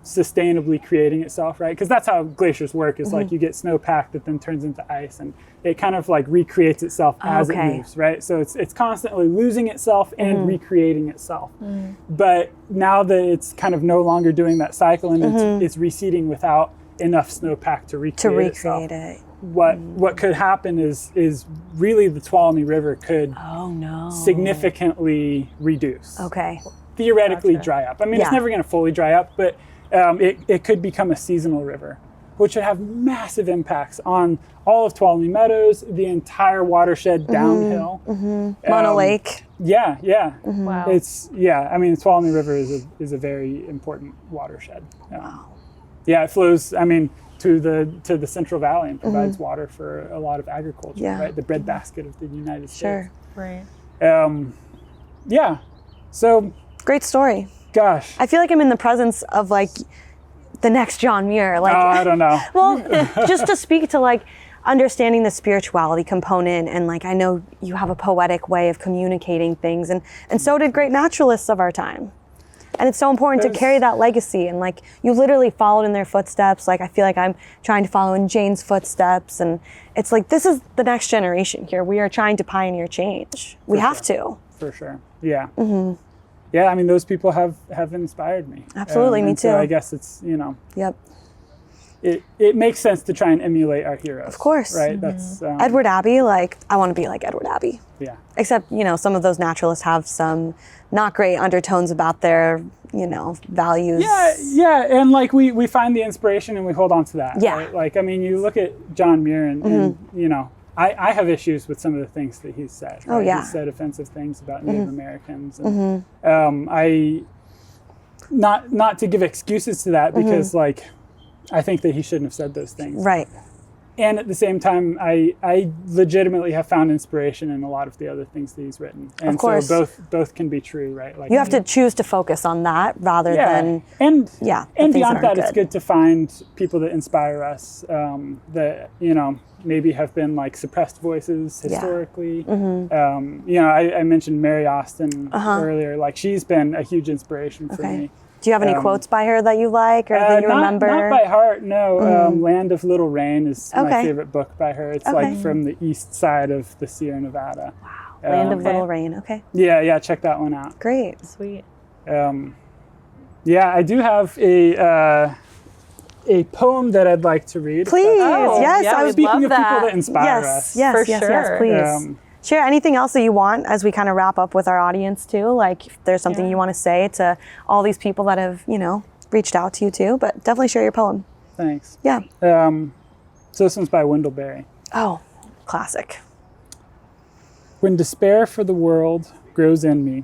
sustainably creating itself, right? Because that's how glaciers work. Is you get snowpack that then turns into ice, and it kind of recreates itself as it moves, right? So it's constantly losing itself and recreating itself. But now that it's kind of no longer doing that cycle and it's receding without enough snowpack to recreate itself. it. What could happen is really the Tuolumne River could Oh no. significantly reduce. Okay. Theoretically Gotcha. dry up. I mean, it's Yeah. never going to fully dry up, but it could become a seasonal river. which would have massive impacts on all of Tuolumne Meadows, the entire watershed downhill. Mono Lake. Yeah. Wow. The Tuolumne River is a very important watershed. Yeah, it flows, to the Central Valley and provides water for a lot of agriculture, right? The breadbasket of the United States. Sure. Right. So, Great story. gosh. I feel like I'm in the presence of like the next John Muir. Like, I don't know. well, just to speak to like understanding the spirituality component, and like I know you have a poetic way of communicating things, and so did great naturalists of our time. And it's so important to carry that legacy, and like you literally followed in their footsteps. Like I feel like I'm trying to follow in Jane's footsteps, and it's like this is the next generation here. We are trying to pioneer change. We have to. For sure. Yeah. Yeah, those people have inspired me. Absolutely, me so too. I guess it's, Yep. it makes sense to try and emulate our heroes. Of course. Right? That's Edward Abbey, like I want to be like Edward Abbey. Yeah. Except, some of those naturalists have some not great undertones about their, values. Yeah, and like we find the inspiration and we hold on to that. Yeah. Right? Like, you look at John Muir and I have issues with some of the things that he's said. Right? Oh, yeah. He's said offensive things about Native Americans. And not to give excuses to that, because like I think that he shouldn't have said those things. Right. And at the same time, I legitimately have found inspiration in a lot of the other things that he's written. And of course. so both can be true, right? Like You have to choose to focus on that rather than and the and things beyond that that, aren't it's good to find people that inspire us, that maybe have been like suppressed voices historically. I mentioned Mary Austin earlier. Like she's been a huge inspiration for me. Do you have any quotes by her that you like or that you remember? Not by heart, no. Land of Little Rain is my favorite book by her. It's like from the east side of the Sierra Nevada. Wow. Land of Little Rain, okay. Yeah, check that one out. Great. Sweet. I do have a poem that I'd like to read. Please, yes. Yeah, I was Speaking of love people that. that inspire us. Yes, For yes, sure. please. Share anything else that you want as we kind of wrap up with our audience too. Like if there's something you want to say to all these people that have, reached out to you too, but definitely share your poem. Thanks. Yeah. So this one's by Wendell Berry. Oh, classic. When despair for the world grows in me,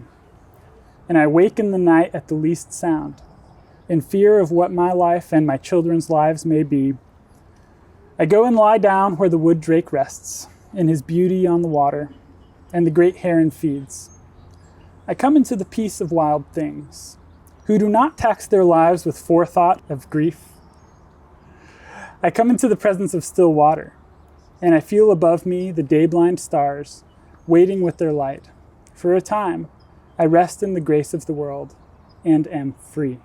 and I wake in the night at the least sound, in fear of what my life and my children's lives may be, I go and lie down where the wood drake rests, in his beauty on the water, and the great heron feeds. I come into the peace of wild things, who do not tax their lives with forethought of grief. I come into the presence of still water, and I feel above me the day-blind stars, waiting with their light. For a time, I rest in the grace of the world, and am free.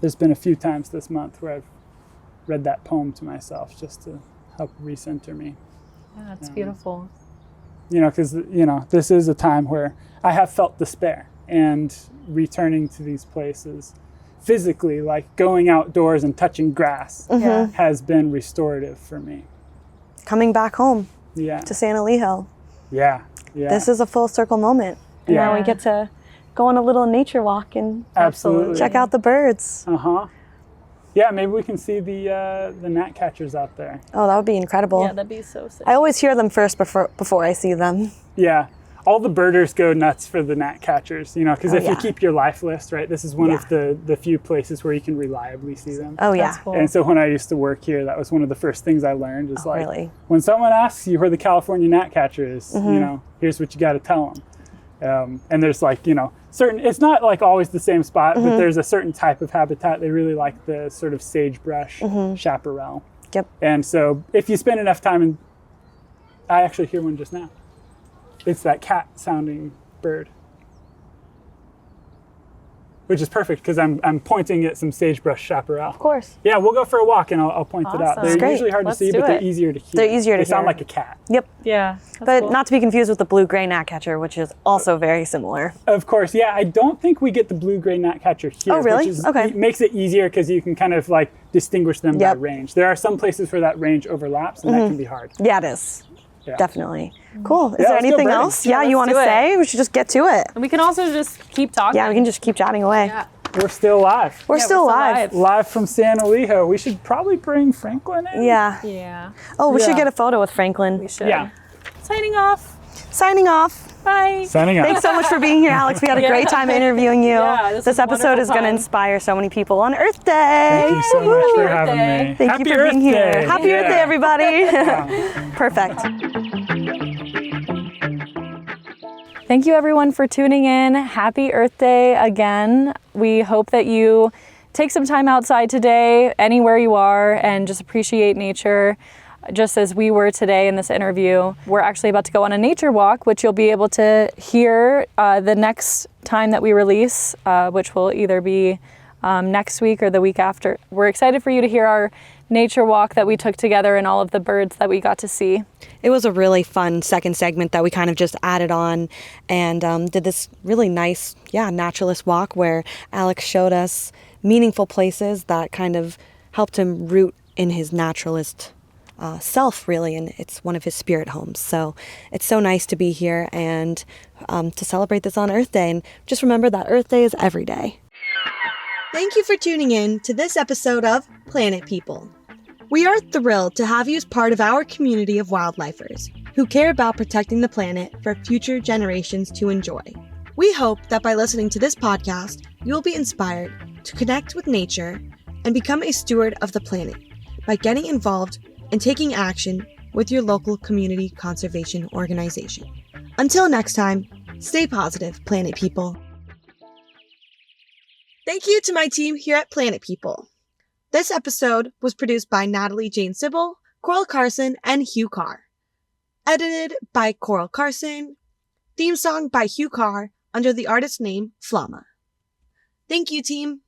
There's been a few times this month where I've read that poem to myself just to help recenter me. Yeah, it's beautiful. Because, this is a time where I have felt despair, and returning to these places physically, like going outdoors and touching grass, has been restorative for me. Coming back home Yeah. to San Elijo. Yeah. This is a full circle moment. And now we get to go on a little nature walk and Absolutely. check out the birds. Yeah, maybe we can see the gnatcatchers out there. Oh, that would be incredible. Yeah, that'd be so sick. I always hear them first before I see them. Yeah. All the birders go nuts for the gnatcatchers, because if you keep your life list, right, this is one of the few places where you can reliably see them. Oh, yeah. That's cool. And so when I used to work here, that was one of the first things I learned is really? When someone asks you where the California gnatcatcher is, here's what you got to tell them. And there's certain, it's not like always the same spot, but there's a certain type of habitat. They really like the sort of sagebrush chaparral. Yep. And so if you spend enough time I actually hear one just now. It's that cat sounding bird. Which is perfect because I'm pointing at some sagebrush chaparral. Of course. Yeah, we'll go for a walk and I'll point it out. Awesome. They're Great. usually hard Let's to see, do but they're it. easier to hear. They're easier to They sound hear. like a cat. Yep. Yeah. But cool. not to be confused with the blue-gray gnatcatcher, which is also very similar. Of course, yeah. I don't think we get the blue-gray gnatcatcher here. Oh, really? Which is, Okay. It makes it easier because you can kind of like distinguish them by Yep. range. There are some places where that range overlaps and that can be hard. Yeah, it is. Yeah. Definitely. Cool. Is Yeah, there let's go anything birding. else? Yeah, Yeah, you let's want to do it. say? We should just get to it. And we can also just keep talking. Yeah, we can just keep chatting away. Yeah. We're still live. We're still live. Live from San Elijo. We should probably bring Franklin in. Yeah. Yeah. Oh, we should Yeah. get a photo with Franklin. We should. Yeah. Signing off. Signing off. Bye. Signing out. Thanks so much for being here, Alex. We had a great time interviewing you. Yeah, this was a episode wonderful is going to time. inspire so many people on Earth Day. Thank you so much for Earth having Day. me. Thank Happy you for Earth being here. Day. Happy Earth Day, Yeah. everybody. Perfect. Thank you everyone for tuning in. Happy Earth Day again. We hope that you take some time outside today, anywhere you are, and just appreciate nature, just as we were today in this interview. We're actually about to go on a nature walk, which you'll be able to hear the next time that we release, which will either be next week or the week after. We're excited for you to hear our nature walk that we took together and all of the birds that we got to see. It was a really fun second segment that we kind of just added on and did this really nice, naturalist walk where Alex showed us meaningful places that kind of helped him root in his naturalist self, really, and it's one of his spirit homes. So it's so nice to be here and to celebrate this on Earth Day. And just remember that Earth Day is every day. Thank you for tuning in to this episode of Planet People. We are thrilled to have you as part of our community of wildlifers who care about protecting the planet for future generations to enjoy. We hope that by listening to this podcast, you will be inspired to connect with nature and become a steward of the planet by getting involved and taking action with your local community conservation organization. Until next time, stay positive, Planet People. Thank you to my team here at Planet People. This episode was produced by Natalie Jane Sybil, Coral Carson, and Hugh Carr. Edited by Coral Carson. Theme song by Hugh Carr under the artist name Flama. Thank you, team.